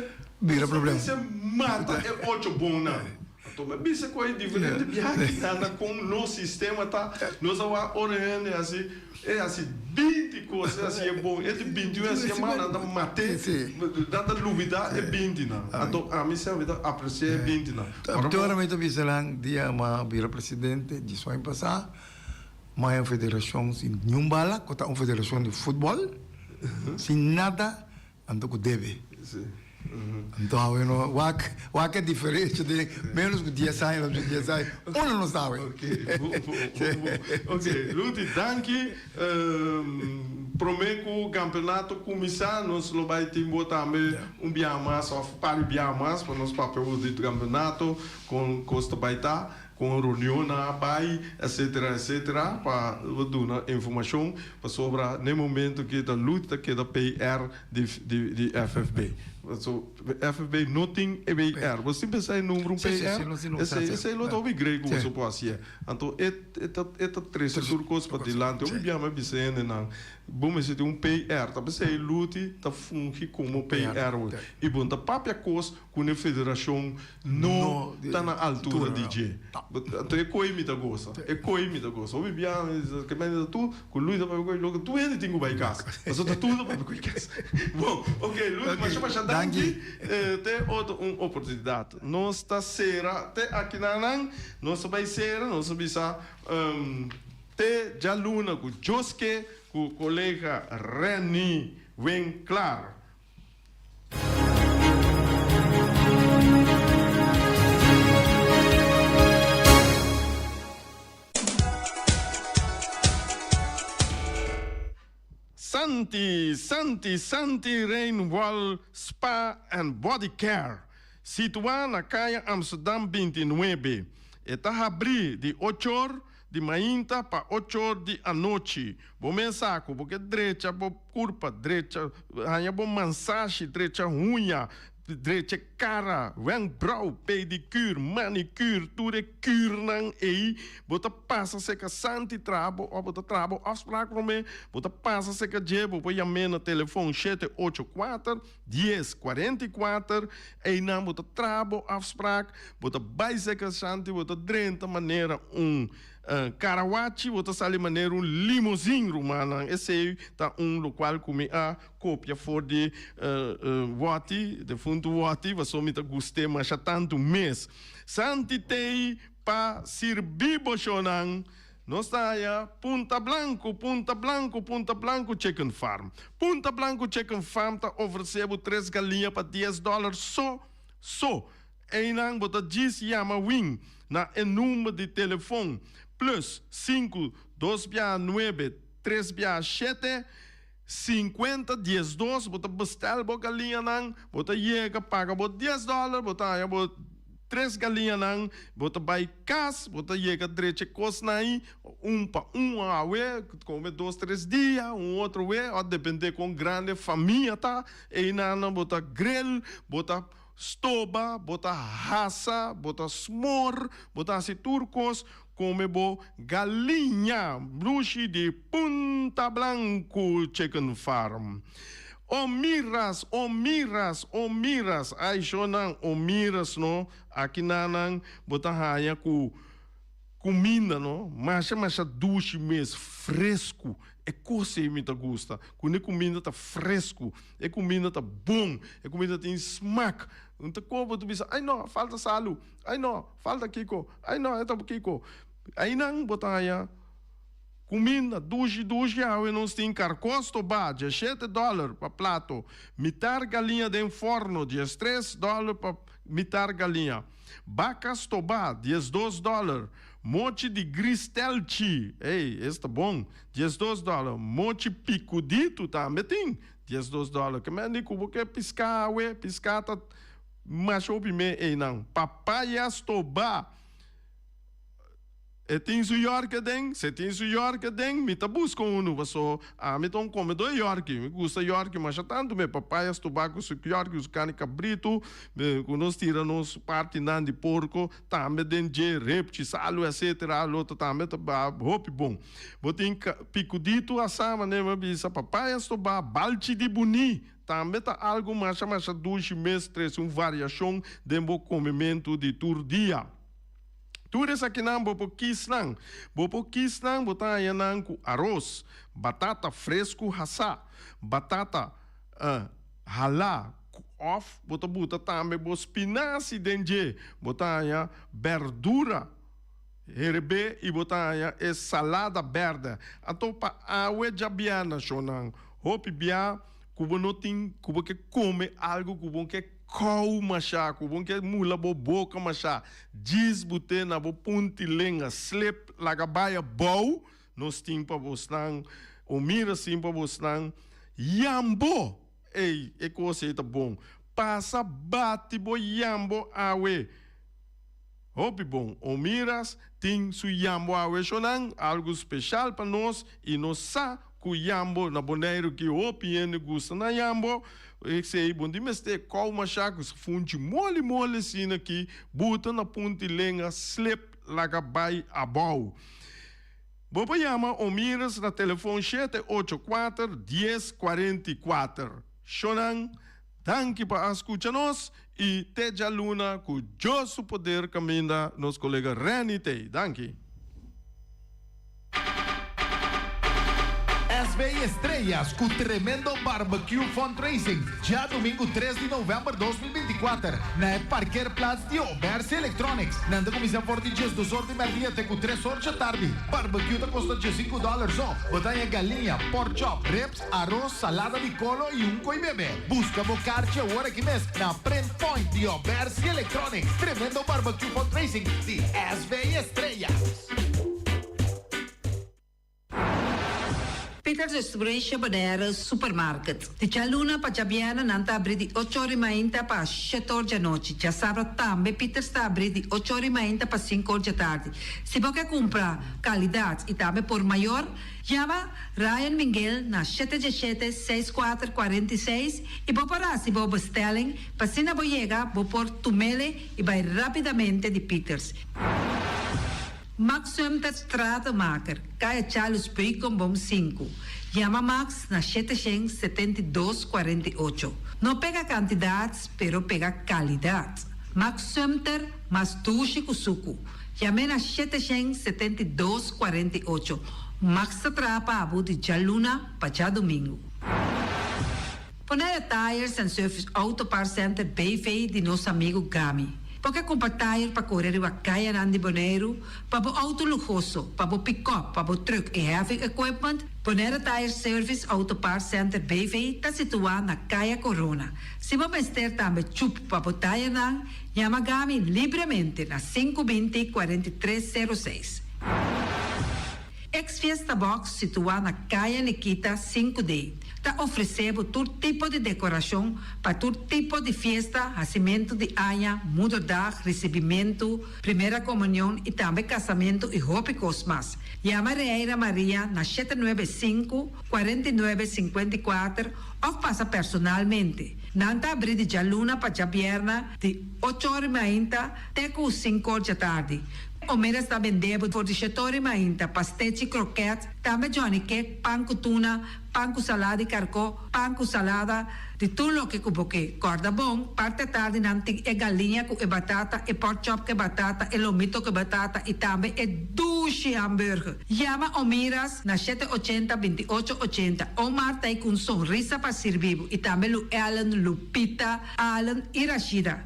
vira problema se mata é 8 bom não então mas isso é diferente viagem nada com no sistema tá nós orando assim é assim 20 coisas assim é bom é de 21 assim é mal nada mate nada dúvida é 20 não então a mim serve apreciar 20 não agora me tô pensando dia uma vira presidente de só em passar uma federação sem nenhum bala que uma federação de futebol sem nada ando que deve então bueno wak é diferente de menos que 10 anos uno não sabe ok Luti danke prometo que o campeonato começar nós vai ter também dia mais para dia mais para nós papel do campeonato com Costa Baita com reunião na BAI, etc, para dar informação para sobre no momento que da luta que da PR de FFB. So, FB nothing EBR. Você pensa em número PR? Esse é o outro grego que pode ser. Então, é três turcos para dilante. Eu me chamo Vicente não. Bom, mas tem PR. Tá pensando em lute, tá fungi como PR. E bom, tá papia coisa com a federação não tá na altura DJ. Então é coimita gosta. É coimita gosta. Eu me chamo que me tu com Luís da Papai logo tu ainda tem que vai casa. Mas tá tudo para Papai casa. Bom, ok, Luís, mas danke. Tem outra oportunidade. Nós está será, te aqui na Nang, nós vai ser, nós vai ser, te já luna com Joske, com o colega Reni Winkler. Santi Rainwall Spa and Body Care. Situada na calle Amsterdam 29. Está abrindo de 8 horas de manhã para 8 horas da noite. Bom mensaco, porque direita, bom curva, direita, há bom massagem, direita unha, direita cara, wenkbrauw, pedicure, manicure, tudo é cure nang ei. Bota passa seca santi trabo, ou bota trabo afspraak rome, bota passa seca jebo, põe a mena telefone 784 1044, ei não bota trabo afspraak, bota bij seca santi, bota 30 maneira Karawachi, bota sali maneira limousine romana. Esse tá local como a cópia for de Wati, de fundo Wati, você me tá gostei, mas já tanto mês. Santi tei pa sirbi bochonang. Nós está aí, Punta Blanco Chicken Farm. Punta Blanco Chicken Farm está oferecendo 3 galinhas para $10 só. Einang bota diz chama wing na número de telefone plus 5 269 367 50 12 bota bestel bo galinha nang bota chega paga bo $10 bota aí bo 3 galinhas nang bota by cash bota chega direito cos nai para awe come 2 3 dias outro we ou depende com grande família tá e nana bota grill bota stoba, bota raça, bota smor, bota assim turcos, come bo galinha, bruxi de Punta Blanco Chicken Farm. Omiras, ai shonan omiras no, aqui nanang, bota haya ku comida no, mas duche mês fresco. É coisa que me gusta. Quando a comida está fresco, a comida está bom, a comida tem smack. Então, como tu pensa, ai não, falta salo, ai não, falta kiko, ai não, é kiko. Aí não, botar aí, comida, duche, aí nós temos carcosto ba, de $7 para prato. Mitar galinha de forno, de $3 para mitar galinha. Bacas toba, $12. Mochi de gristelchi, ei, esse tá bom, $12. Mochi picudito também tem $12. Que me digo porque piscar, tá macho me, ei não. Papaias toba. E tem York den, se tem York den, me tá buscando so, me tão comendo York, me gusta York, mas já tanto me papaias, tobaco, York, os carne cabrito, quando nós tiramos parte nan de porco, também den de repti, salo, etc, outro também tá roupa bom. Botem picudito assama, né, bisa papaias, toba, balchi de buni, também tá algo mais 2 meses, 3, variação de comimento de tur dia. Tudo isso aqui não, bopo kisnang, botar aí não com arroz, batata fresco hassa, batata halá, off, bota também bo espinaci dentro, botar aí verdura, herbe e botar aí salada verde. Então pa awe jabiana chonang, hopi bia, kubo notin, kubo que come algo, kubo que cou machá, bom que mula bo boca machá, diz bute na bo puntilenga, slip lagabaia bow, nos timpa bosnang, o mira simpa bosnang, yambo, ei, é coisa tá bom, passa bate bo yambo awe, Hopi bom, o miras, ting su yambo awe shonang, algo special para nós, e nós sa ku yambo na boneiro que hopi ene gusta na yambo, e sei bom de meste qual machaco, se funde mole sina aqui, buta na punti lenga, slip laga bai abau. Boba yama o miras na telefone 784-1044. Shonang, tanque para escutar-nos e teja luna com o poder caminha nos colega Reni Tei. Danke. SV Estrellas com tremendo barbecue fundraising. Já domingo 3 de novembro de 2024. Na parkeerplaats de Oberse Electronics. Na comissão voor de dias dos horas de meio-dia até com 3 horas da tarde. Barbecue tá custa $5 só. Botanha galinha, pork chop, ribs, arroz, salada de colo e coi bebê. Busca bocarche hora que mês na Print Point de Oberse Electronics. Tremendo barbecue fundraising de SV Estrellas. Peter's Restaurant Bonaire Supermarket. De Chaluna para Jabiana nanta abri di 8 ore mainta para 7 ore da noite. Já sabe também Peter está abri di 8 ore mainta para 5 ore da tarde. Se você comprar qualidade e também por maior, chama Ryan Miguel na 717-6446 e vou parar se vou bestelling para se na boiega vou por tumele e vai rapidamente de Peters. Max Sumter Stratenmaker, Kaya Charles Bacon Bom 5. Chama Max na 772-48. Não pega quantidades, pero pega qualidade. Max Sumter, mas tushi kusuku. Chame na 772-48. Max Trapa Abu de Jaluna, para domingo. Ponere Tires and Service Auto Part Center BV de nosso amigo Gami. Porque compra tire para correr a caia nandi boneiro, para o auto luxuoso, para o pick-up, para o truck e heavy equipment, Ponere Tire Service Auto Part Center BV está situado na Caia Corona. Se você estiver também chup para o tire nan, chama Gami livremente na 520-4306. Ex-Fiesta Box situado na Caia Nikita 5D. Está oferecendo todo tipo de decoração para todo tipo de festa, nascimento de anha, mudança, recebimento, primeira comunhão e também casamento e roupa cosmas. Chama Reira Maria na 795-4954 ou passa personalmente. Nanta abrir de Jaluna para Jabierna de 8 horas mainta até com 5 horas da tarde. O mês está vendendo por 17 horas mainta, pastéis e croquetes, também Johnny Cake, pão com tuna, pão com salada e carcó, pão com salada, de tudo o que cuboque. Corda bom, parte da tarde nanti é galinha com batata, e pork chop com batata, e lomito com batata, e também é duche hambúrguer. Chama o Miras na 780-2880, ou Marta com sorriso para servir, e também o Ellen, Lupita, Alan e Rashida.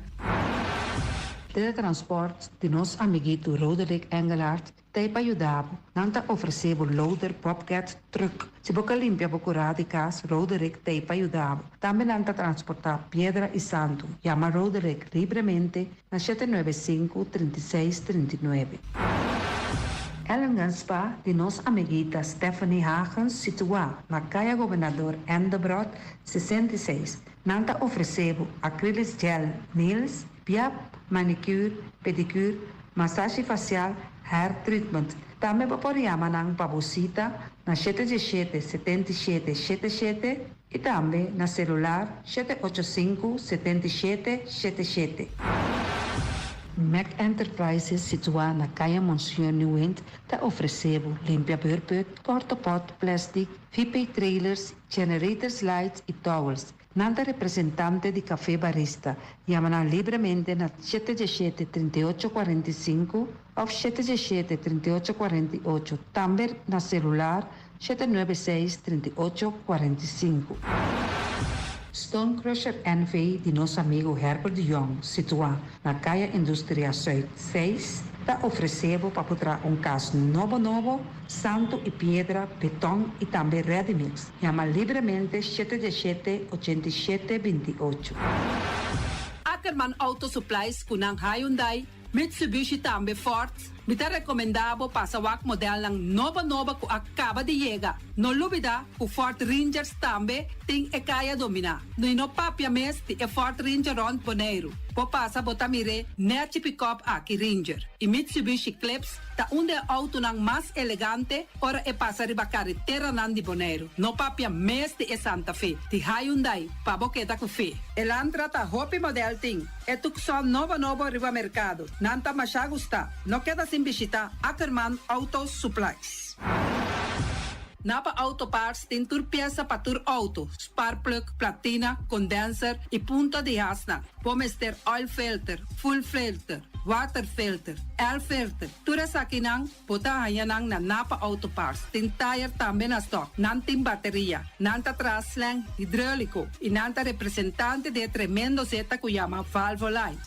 Teletransport de nos amiguito Roderick Engelhardt te pa ajudavo. Nanta oferecevo loader, bobcat, truck. Se boca limpia procurado de casa, Roderick te pa ajudavo. Também nanta transportar pedra e santo. Chama Roderick livremente na 795-3639. Ellen Ganspa de nos amiguita Stephanie Hagens situada na Caia Governador Endebrot 66. Nanta oferecevo acrylic gel, nails, piap, manicure, pedicure, massagem facial, hair treatment. Também podemos ng pabusita na 777-7777 e também na celular 785-7777. Mac Enterprises situada na Caia Monsieur Nieuwend está oferecendo limpia beurput, cortopot, plastic, VP trailers, generators lights e towels. Nanta representante de Café Barista. Chama livremente na 717-3845 ou 717-3848. Também na celular 796-3845. Stone Crusher NV de nosso amigo Herbert de Jong, situado na Caia Indústria Zuid 6, está oferecendo para botar caso novo, santo e pedra, betão e também ready mix. Chama livremente 717-8728. Ackerman Auto Supplies kunang Hyundai, Mitsubishi também Ford, Mita recomendabo pasawak model ng nova ko acaba de llegar. No lubida ku Ford Rangers tambe ting e kaya domina. No papia mes ti e Ford Ranger on Bonaire. Po pasa botamire net pick-up aki Ranger. I Mitsubishi Eclipse ta unde auto ng mas elegante ora e pasa riba carretera nan di Bonaire. No papia mes ti e Santa Fe. Ti Hyundai pa boketa ku fe. Elantra ta hopi model ting. E tukson nova riba mercado. Nanta masya gusta. No queda sin visita Ackerman Auto Supplies. Napa Auto Parts tem tur pieza para tur auto, spark plug, platina, condenser e punta de asna. Pomos ter oil filter, full filter, water filter, air filter. Tura sa kinang, puta hayanang na Napa Auto Parts. Tem tire também na stock, nanting bateria, nanta traslang, hidráulico e nanta representante de tremendo zeta que chama Valvoline.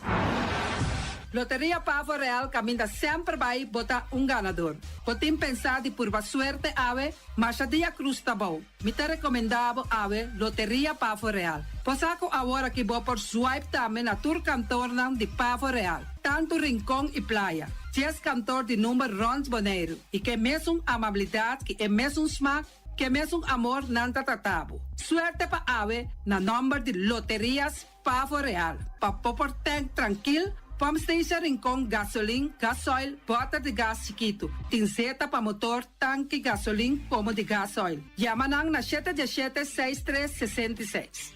Loteria Pavo Real caminha sempre vai botar ganador. Potim pensar de por suerte ave, mas a dia cruz tá bom. Me te recomendava ave Loteria Pavo Real. Posaco agora que vou por swipe também na tour cantor de Pavo Real. Tanto rincão e praia. 10 cantor de número Rons Bonaire. E que mesmo amabilidade, que é mesmo smack, que mesmo amor nanta tratabo. Suerte pa ave na número de Loterias Pavo Real. Pa popor tank tranquilo. Pump station Rincon, gasolina, gasoil, bota de gás chiquito. Tinseta para motor, tanque, gasolina, como de gasoil. Yamanang na 717-6366.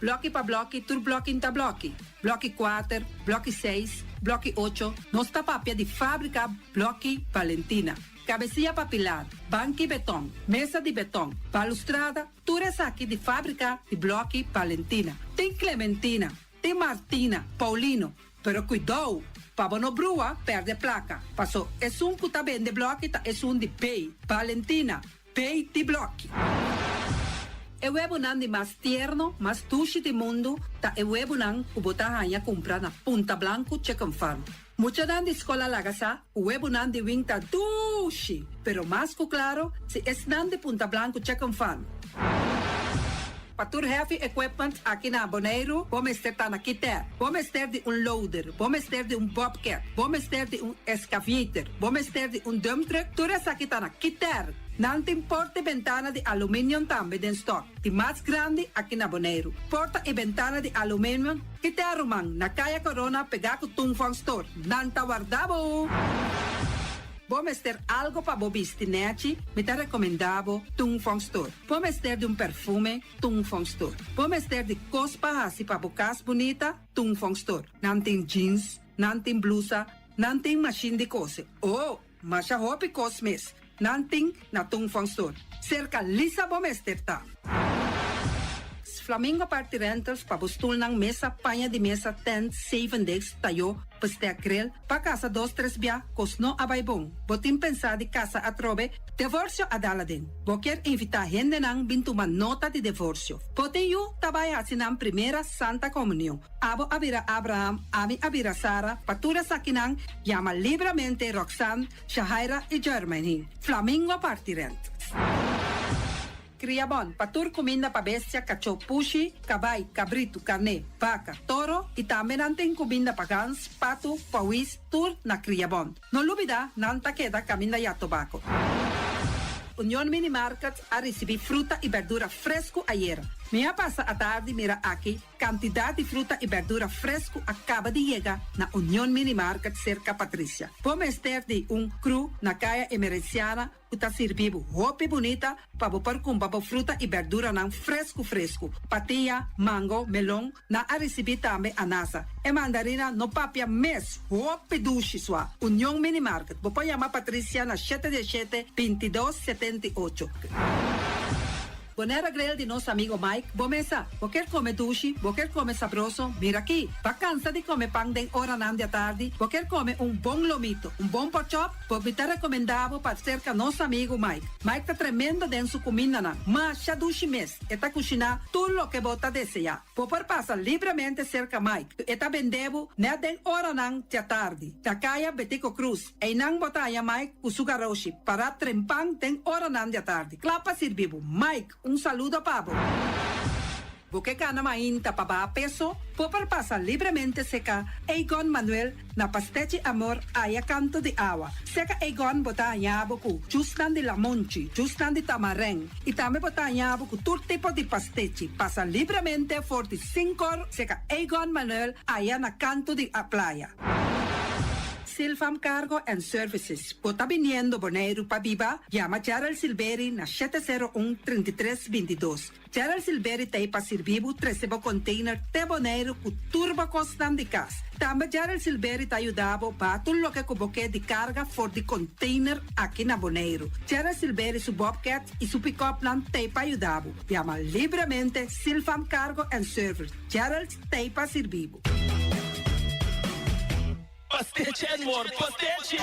Bloque para bloque, tur bloque inta bloque. Bloque 4, bloque 6, bloque 8. Nossa papia de fábrica, bloque Valentina. Cabecilla papilar, banco e betão, mesa de betão, balustrada, tudo isso aqui de fábrica de bloque Valentina. Tem Clementina. Tem Martina, Paulino, pero cuidado, para não brua, perde placa. Passou, é que tá bem de bloco, é de pay. Valentina, pay de bloco. É o ebunan de mais tierno, mais tushi do mundo, tá é o ebunan que botar a comprar na Punta Blanco Chicken Farm. Mucha dan de escola lagasa, o ebunan de wing tá tushi, pero mais que claro, se é nan de Punta Blanco Chicken Farm. Patur heavy equipment aqui na Bonaire, vamos ter na Kiter, vamos ter de loader, vamos ter de bobcat, vamos ter de excavator, vamos ter de dump truck, tudo isso aqui na Kiter. Não tem porta e ventana de alumínio também em stock. De mais grande aqui na Bonaire. Porta e ventana de alumínio que te arrumam na Caia Corona pegar com Tungfang Store. Não tá guardado. Vamos ter algo para bobistinete, me te recomendavo Tungfang Store. Vamos ter de perfume, Tungfang Store. Vamos ter de cospa assim para bocas bonita, Tungfang Store. Não tem jeans, não tem blusa, não tem machine de coser. Oh, mas a roupa cosmes. Não tem na Tungfang Store. Cerca lisa vamos ter tá. Flamingo Party Rentals para bustul ng mesa, panha de mesa, tent, 7 days, tayo, paste akrel, pa casa 2-3 bia, kosno abay bong. Botin pensa di casa atrobe, divorcio adala din. Boker invita gente nang bintuman nota de divorcio. Botin yu tabay asinang primera Santa Comunión. Abo abira Abraham, ami abira Sara, patura sakinang, llama libremente Roxanne, Shahaira y Germany. Flamingo Party Rentals. Criabon, patur comida para bestia, cachorro, pushi, cabay, cabrito, carne, vaca, toro e também não tem comida para gans, pato, pauis, tur na Criabon. Não lubida, não ta queda caminha e tobaco. União Mini Market a receber fruta e verdura fresco ayer. Minha passa a tarde mira aqui, quantidade de fruta e verdura fresco acaba de chegar na União Mini Market cerca Patrícia. Vamos ter de cru na caia emergenciana, uta servibo roupa bonita para pôr com fruta e verdura não fresco. Patia, mango, melão, na a receber também anasa. E mandarina no papia mes, roupa duche sua. União Mini Market. Vou chamar Patrícia na 717-2278. Bonera grill de nosso amigo Mike. Bomesa, quer comer duche, quer comer sabroso, mira aqui. Pa cansa de comer pão de hora nan de tarde, quer comer bom lomito, bom pork chop, me te recomendavo para cerca nosso amigo Mike. Mike tá tremendo den su comida na, mas já duche mes, eta cozinha tudo lo que bota desejar. Popor passa livremente cerca Mike, eta vendebo ne den hora nan de tarde. Da caia Betico Cruz, e nang botaya Mike usugaroshi, para trempang den hora nan de tarde. Clapa sirvivo, Mike, saludo, Pablo. Buque gana mainta pa peso, popar pasa libremente seca Egon Manuel na pastete amor aya canto de agua. Seca Egon bota nyabuku, justan de la monchi, justan de tamareng. Y también bota nyabuku todo tipo de pastete. Pasa libremente 45 seca Egon Manuel aya na canto de a playa. Silfam Cargo and Services. Bota viniendo Bonaire pa Viva, llama Gerald Silveri na 701-3322. Gerald Silveri te pa servibu 13 container te Bonaire ku turbo costan de cas. Também Gerald Silveri te ayudavo pa tudo lo que cuboque de carga for de container aqui na Bonaire. Gerald Silveri su Bobcat e su pick-up plan te pa ayudavo. Llama libremente Silfam Cargo and Services. Gerald te pa servibu. Pastiche, amor, pastiche.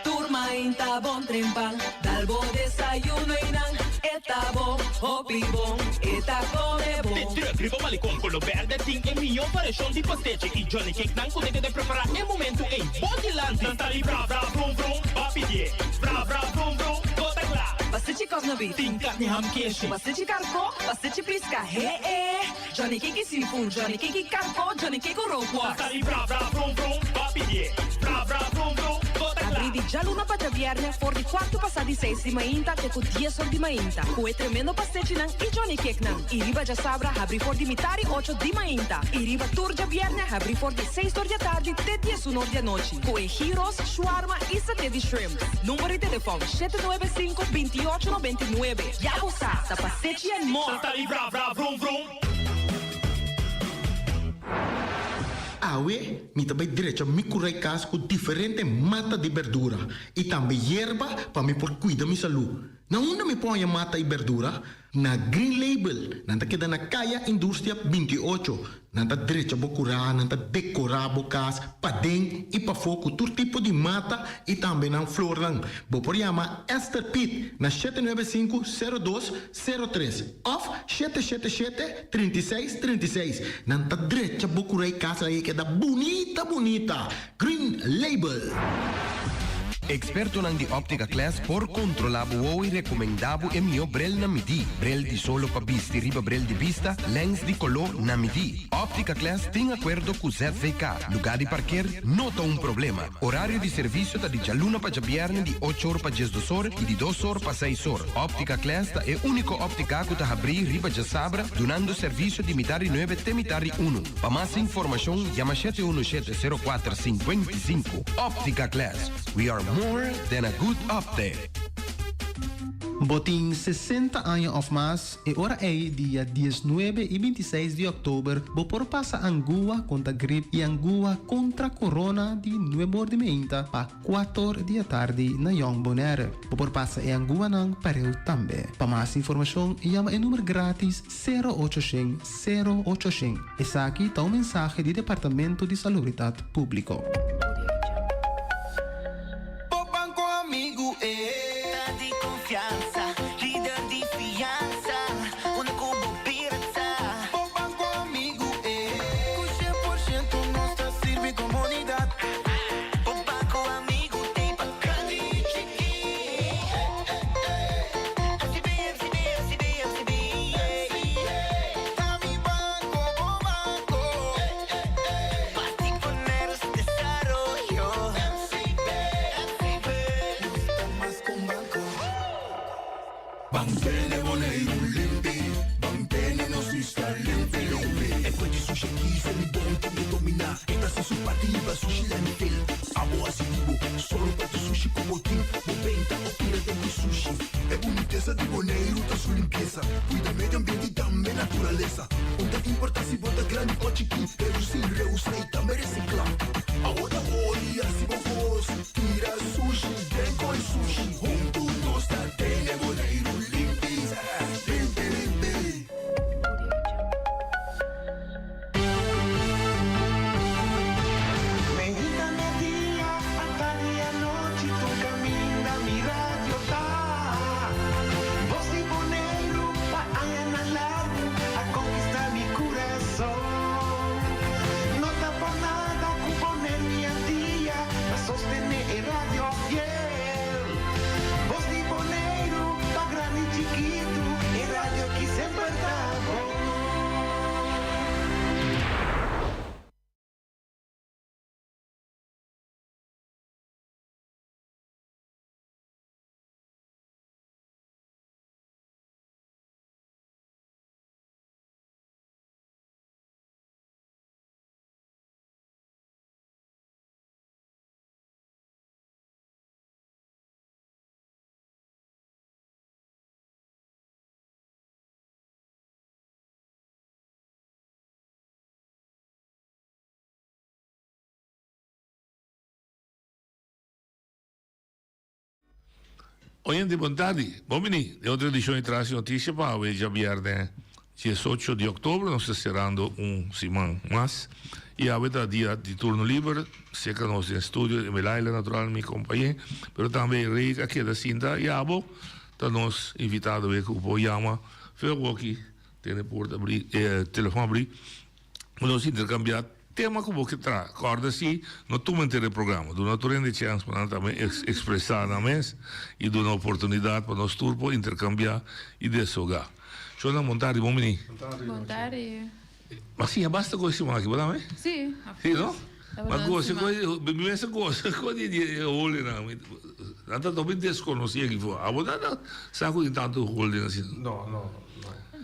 Turma inta bom trempal, dal bo desayuno inang, eta bom, hopi bom, eta come bom. Te gribo malicom con lo verde, ting e mio variação de pastiche. E Johnny Cake não consegue de preparar em momento em Bodyland. Nantali bra bra brum brum, papi bra bra brum brum, gota glá. Pastiche cosno beef, Ting carne ham queijo. pastiche carco, pastiche pisca, Johnny Cake seafood, Johnny Cake carco, Johnny Cake roquas. Nantali bra bra brum brum, papi bra bra brum brum, gota glá. Abri di già luna para viernes, for di quarto passati 6 di mainta, te con 10 ore di mainta. Kue tremendo pastiche nan, e Johnny Cake nan. I riba già sabra, abri for di mitari 8 di mainta. I riba tour già viernes, abri for di 6 ore di tardi, te 10 ore di noci. Kue gyros, shawarma e satè di shrimp. Numero di telefono 795-2899. Ya lo sa, da pastiche and more. Nantali bra bra brum brum. Awe, mi também direito a me curar casa com diferente mata de verdura e também erva para me por cuidar minha saúde. Na onde me põe a mata e verdura? Na Green Label, nanta queda na Caia Indústria 28. Nanta direito a curar, nanta decorar a casa, para dentro e para fogo, todo tipo de mata e também na flor lang. Vou por chamar Esther Pitt na 795-0203 of 777-3636. Nanta direito a curar casa aí queda bonita. Green Label. Experto nang di Optica Class por controlabo e recomendabo e mio brel na midi. Brel di solo pa bisti riba brel di vista, lens di color na midi. Optica Class tem acordo com ZVK. Lugar de parquear, nota um problema. Horário de serviço tá de jaluna pa jabierne di 8 horas pa 12 horas e de 2 horas pa 6 horas. Optica Class tá é único óptica que tá abrir riba de sabra, donando serviço de mitari 9 até mitari 1. Para mais informação, chama 717-0455. Optica Class. We are more than a good update. Botin 60 anos of mas e ora é dia 19 e 26 de outubro, por passa Angua contra gripe e Angua contra corona de nuevo ordimenta pa 4 da tarde na Young Bonaire. Por passa e Angua nang pareu também. Para mais informação, chama o número grátis 0800. Essa aqui está um mensagem do Departamento de Saúde Pública. Amigo, de confiança, líder de fiança, onde como pirata. O banco amigo, com 100% nossa serve comunidade. O banco amigo tem bacana de chique. FCB. Tá mi banco, o banco. Particuleros desarrollo. Bantene Bonaire limpi, Bantene no sista limpi. E poi di sushi chi se li buoni che mi domina. E da su partiva sushi la nitel. Amo asivo, solo per tu sushi come team. Moventa, oppure dentro sushi. E bonitezza di Bonaire da su limpieza. Cuida medio ambiente e também naturaleza. Onde importa se bota grande ou chiqui. Reduzir, reusar e também reciclar. Agora olha se vos tira sushi, deco e sushi. Junto nós da Tene Bonaire. Hoy di bontadi, bomini, le altre edizioni tras notizie pa we già viernes 18 di ottobre non sta serando un siman mas e avete dia di turno libero sia che nostro in studio e Melaila naturalmente mi compagnie però também Rica che da Sinta e Abo da nos invitato we ku chiama veel walkie tiene porta bri telefono bri nos intercambiare tema como que tra corda si no tu mentere programa do naturale de chance para também expressar na mes e do uma oportunidade para nós turbo intercambiar e desogar. Só na montare bomini. Montare. Ma sì, basta così ma che va me? Sì. Sì, no? Ma cosa mi essa cosa di olhe na. Nada dopo desconhecia que foi. A botada saco de tanto olhe assim. No.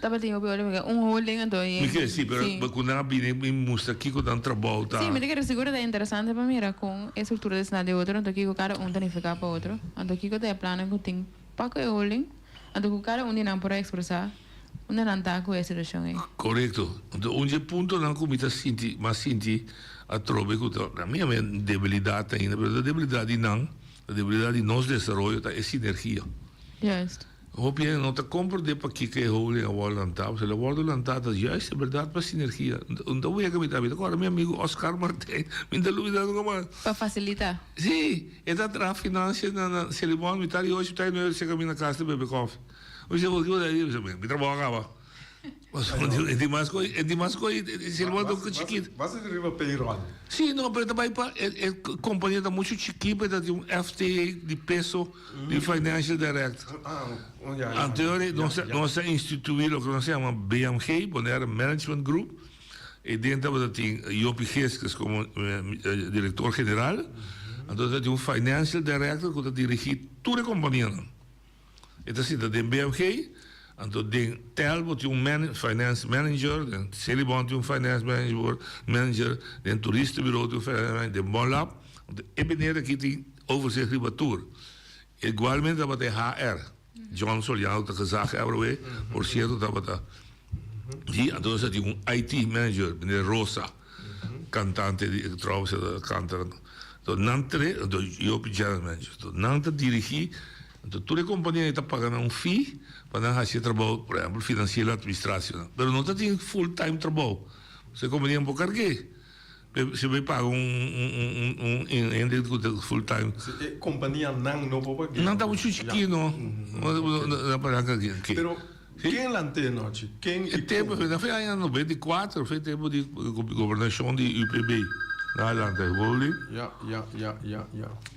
Tava tinha un holding então. Perché sì, però quando era bene in mostra chi con tanto trabalho. Sì, mi dico sicuro è interessante per me con la struttura di snade otro, então chi cada un tanifica para outro. Então chi tem plano com tem paco e holding, então cada um não pode expressar. Não está com essa situação aí. Correto. Então, um ponto não comigo senti, mas senti a trobe que a minha debilidade ainda, mas a debilidade não, a debilidade de nosso desenvolvimento é sinergia. Justo. Hoop je não te compreender para que é holding a wall lantada, se a wall lantada juist é verdade para sinergia. Então eu que me dá vida. Agora meu amigo Oscar Martin, me dá dúvida do como. Para facilitar. Sim, é da tra finanças na cerimônia me tá e hoje tá indo chega na casa de beber coffee. Hoje eu vou daí, me trabalho acaba. Mas é demais coisa, cerimônia do chiquito. Mas ele vai payroll. Sim, não, mas também a companhia está muito chiquita, tem um FTA de peso de Financial Director. Anteriormente, nós instituímos o que nós chamamos BMG, Bonaire Management Group, e dentro da tem Jopi Gesques como diretor-geral, então tem um Financial Director que dirige toda a companhia. Então, se tem BMG, então tem Telbo tem um Finance Manager, tem Celibon tem um Finance Manager, tem Turista Bureau tem um Finance Manager, tem Bonlab, e beneden aqui tem overzicht ribatur. Igualmente dat tem HR. John Soliano te gezag hebben por cierto dat die entonces tem um IT manager, meneer Rosa, cantante trouwens canta. Então nantre, então eu pedi manager. Então nantre dirigi. Então, toda a companhia está pagando um fee para fazer trabalho, por exemplo, financeiro e administração. Mas não tem full-time trabalho. Você companhia um pouco aqui. Você vai pagar full-time. Companhia não pode pagar. Não está muito chiquinho, não. Não paga aqui. Pero, quem lante noite? Quem é tempo, na foi em 94, foi tempo de governação de UPB. Na lante, vole. Ja.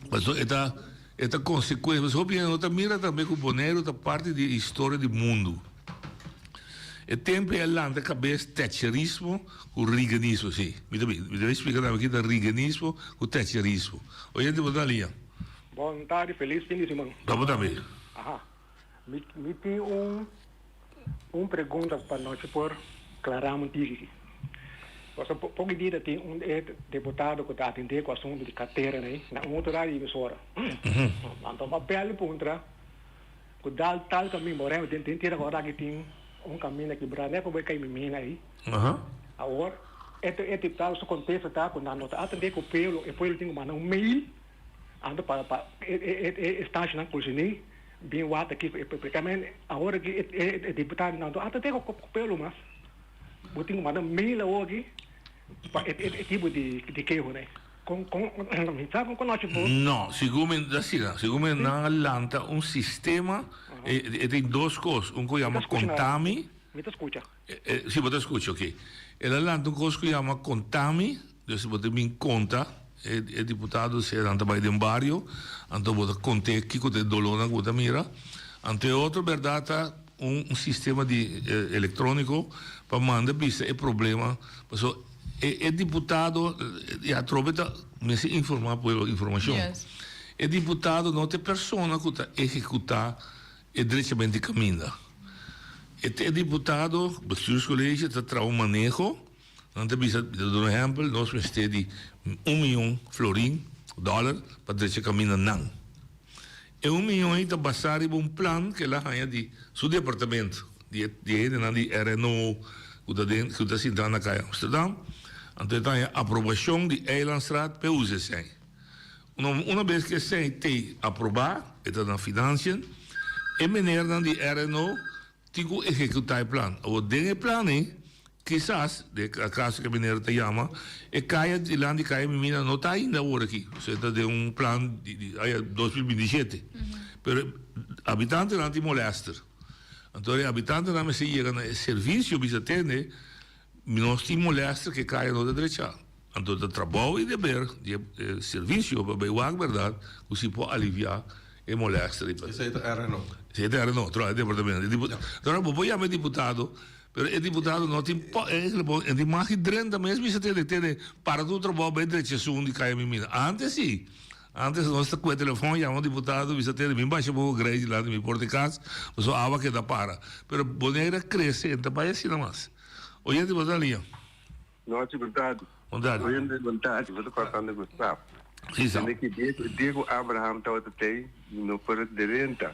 Mas esta consequência, mas outra mira também com o Bonaire da parte de história do mundo. E tempo é lá na cabeça thatcherismo com reaganismo, sim. Me deve explicar aqui do reaganismo com thatcherismo. Hoje de boa linha. Boa tarde, feliz fim de semana. Vamos também. Me tem pergunta para nós por claramente aqui. Você pode dizer que tem deputado que está atendendo com o assunto de carteira, né? Na outra área de emissora. Então, papel contra que dá tal caminho, morreu, tem agora que tem caminho aqui, Brasil, para cair menina aí. Agora, este tal, se acontece, tá? Quando a nota atender com o pelo, e depois ele tem que mandar meio, ando para estar na cozinha, bem o ato aqui, praticamente, agora que o deputado não atender com o pelo, mas eu tenho que mandar meio hoje. Tipo de queijo, né? Não, segundo na Atlanta sistema tem duas coisas, que chama Contami. Me escuta? Sim, você escuta, ok. Ela Atlanta coisa que chama Contami, você pode me conta, é deputado se anda para o barrio, então você conta que tem dolor na conta mira, ante outra verdade sistema de eletrônico para mandar pista é problema, é deputado e a troveta me se informar por informação. É deputado não tem pessoa que está executar e diretamente caminha. É deputado, bestuurscollege, está trouw manejo. Não tem pista, por exemplo, nós temos de $1 milhão para direito caminha não. E $1 milhão está basado em plano que ela ganha de seu departamento, de RNO, que está sentado na Caia Amsterdam. Então, tem a aprovação de Eilandstraat para UZC. Uma vez que você tem aprovado, het is een financiën. En meneer dan die RNO, tigo executai plan. O dingen planning, quizás, de caso que meneer te llama, e caia de land die caia mina no tá ainda agora aqui. Você tá de plan de 2027. Pero habitante não te molesta. Então, habitante não me se chega no serviço que você tem, não te molesta que caia no direita. Então, o trabalho e dever de serviço para o verdade, você pode aliviar e molesta. Isso aí era não. Isso aí era não, troca departamento. Então, vou chamar deputado, mas o deputado não tem, de mais de 30 meses, você tem para o trabalho bem direito, se um de caia em mina. Antes, sim. Antes nós com o telefone chamamos o deputado, você tem bem baixo o grade lá de meu porta de casa, mas a água que dá para. Pero boneira cresce, então vai assim não mais. Hoje você está ali. Não, deputado. Vontade. Hoje é vontade, você está falando Gustavo. Sim, sim. Diego Abraham está até no por de renta.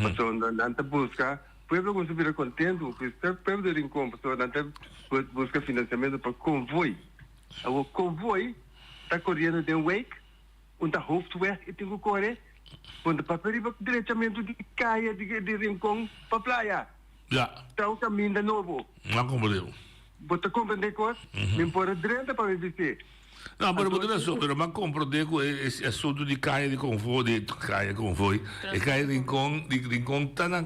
Passou na busca, pueblo que se contente, porque o pueblo de Rincón passou na busca financiamento para convoy. O convoy está correndo de wake. Und der Hauptweg in den Corre, und der Papel diretamente de caia de Rincón para praia. Já. Está o caminho de novo. Não compreendo. Você compreende coisa? Me pôr direita para ver. Não, mas eu compreendo que esse assunto de caia de convoy, e caia de Rincón está na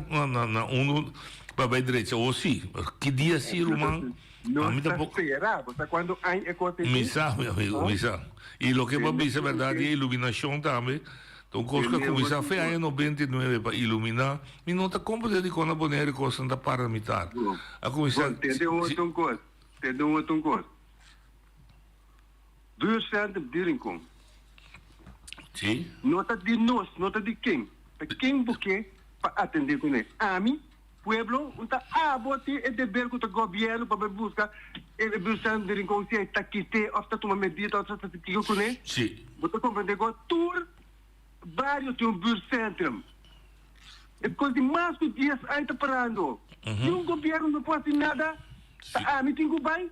para ver direita. Ou sim, que dia sim, Romão? Não está esperando, você quando há coisa. Misa, meu amigo, misa. E o que eu disse é verdade, a iluminação também. Então, coisa que começou a fazer em 99 para iluminar, e não está compreendendo que quando a boneira coisa está paramitar. A começar... Entendeu outra coisa? 2% de Rincón. Sim. Nota de nós, nota de quem? Quem porque para atender com ele? A mim? Pueblo, unta bote e dever com o governo para buscar ele buscando de Rincón se está quite ou está tomando medida ou está tido com ele. Sim. Você compreende que tour vários de burcentrum. E coisa de mais de dias ainda parando. E o governo não pode fazer nada. A mim tenho bem.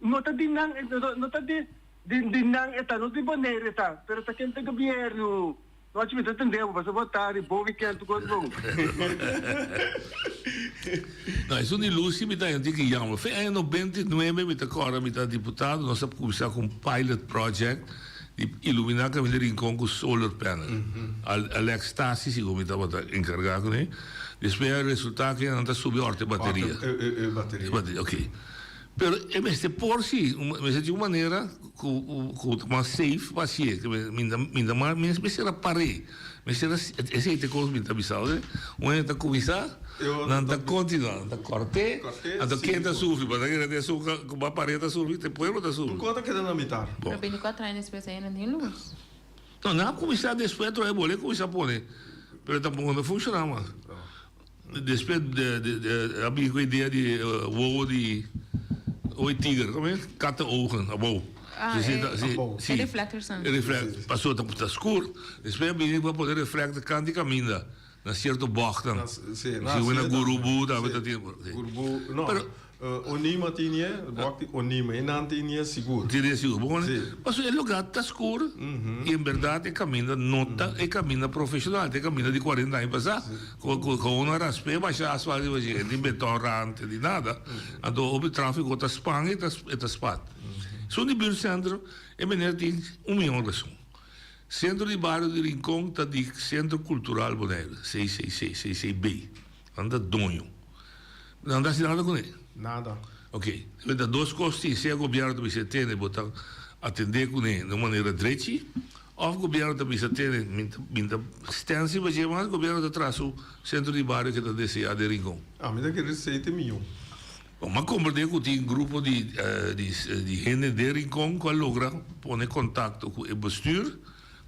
Nota de não, nota de não está, não de maneira está. Pero está quente o governo. Não te entendeu, você votar e bom weekend tu gostou. Não, isso não ilustre me dá antigo que chama. Foi em 99 me agora me dá deputado, nós começar com um pilot project de iluminar a Caminha Rincón com solar panel. Alex Tassi se como estava encarregado, né? Depois o resultado que não subiu a bateria. Bateria, ok. Pero este por si, de uma maneira mais safe para si, que ainda mais me será parei, me será esse é coisa me está bisado, né? Um está começar, não está continuando, está corte, então quem está sofrendo, para que ele suca com a parede está sofrendo, o povo está sofrendo. Quanto que dá mitar? Pero 24 anos depois aí não tem luz. Não começar depois trocar boleto, começar a pôr, pero tampouco não funciona mais. Depois de abrir com a ideia de voo de Oi, tigre, como é? Cata ogen, abou. Sim. Reflector são. Passou a escuro, depois eu vou poder refletir canto e caminha. Na certo bocht dan. Sim, na gurubu, da bet Gurubu, não. Onima tinha, onima, e não tinha seguro. Tinha seguro, bom, né? Mas o lugar está escuro, e em verdade é caminho nota, é caminho profissional, é caminho de 40 anos passar, com uma raspe, baixar as fases, de beton rante, de nada, então o tráfego está Espanha e está spat. Só no Biro Centro, é melhor ter 1 milhão de pessoas. Centro de Bairro de Rincón está de Centro Cultural Bonaire, 666B, anda donho. Não anda assim nada com ele. Nada. Ok. Então, 2 costas, se o governo também se tem, botar atender com ele de maneira direita, ou o governo também se tem, minta extensiva, mas o governo traz o centro de bairro que está desejado de Rincón. Mas é que receita milhão. Mas compreender que tem um grupo de gente de Rincón que logra pôr contato com o bestuur,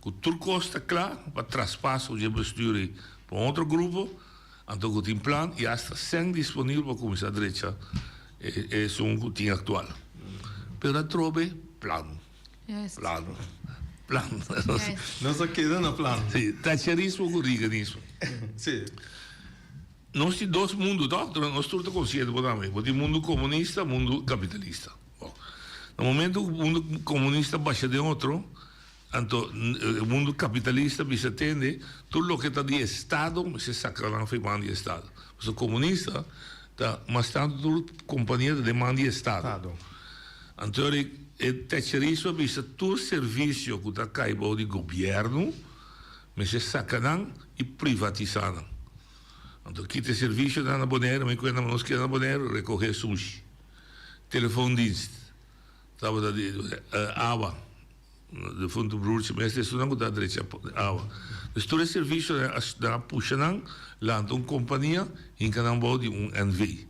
com tudo custa claro, para traspasso de bestuur para outro grupo. Então, tem plano e está sempre disponível para começar a direita. É um que tem atual. Mas trobe plano. Plano. Não se queda no plano. Sim, tacherismo com riganismo. Sim. Nós temos 2 mundos, tá? Nós estamos conscientes, tem o mundo comunista e o mundo capitalista. No momento que o mundo comunista baixa de outro, Anto, o mundo capitalista bisa tende tudo lo que está de Estado, mas se saca lá no de Estado. Mas o comunista tá mas tanto tudo companhia de demanda de Estado. Então, é terceirizzo bisa tudo serviço que está caibo de governo, mas se saca lá e privatizar. Então, aqui tem serviço na Bonaire, mas quando nós queremos na Bonaire, recorrer sushi. Telefoondienst. Estava de água. De fundo broertje, maar het is zo lang dat er iets aan. Dus todo serviço da puxa nan, lá companhia, em cada de NV.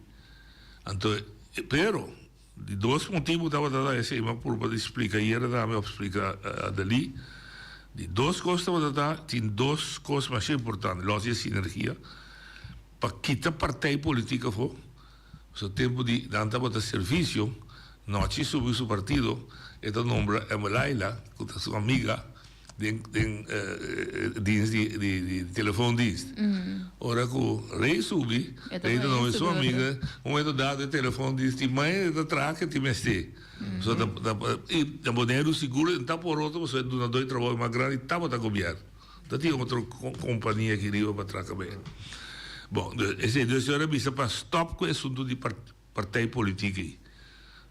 Então, pero de dois motivos estava dando esse uma por para explicar e era da me explicar dali. De duas coisas estava dando, tem duas coisas mais importantes, loja de sinergia. Para quitar partida política for, o tempo de dar de serviço, não tinha subido o partido. Esta nombra Emelaila, que é sua amiga, de telefoondienst. Ora que o rei subi, rei não é sua amiga, momento dado de telefoondienst, e mãe da traca te meste. E da Bonaire seguro, então por outro, você dá dois trabalhos mais grandes, e estava da governo. Então tinha outra companhia que iria para tracar bem. Bom, esse dois horas vista para stop com o assunto de partida política aí.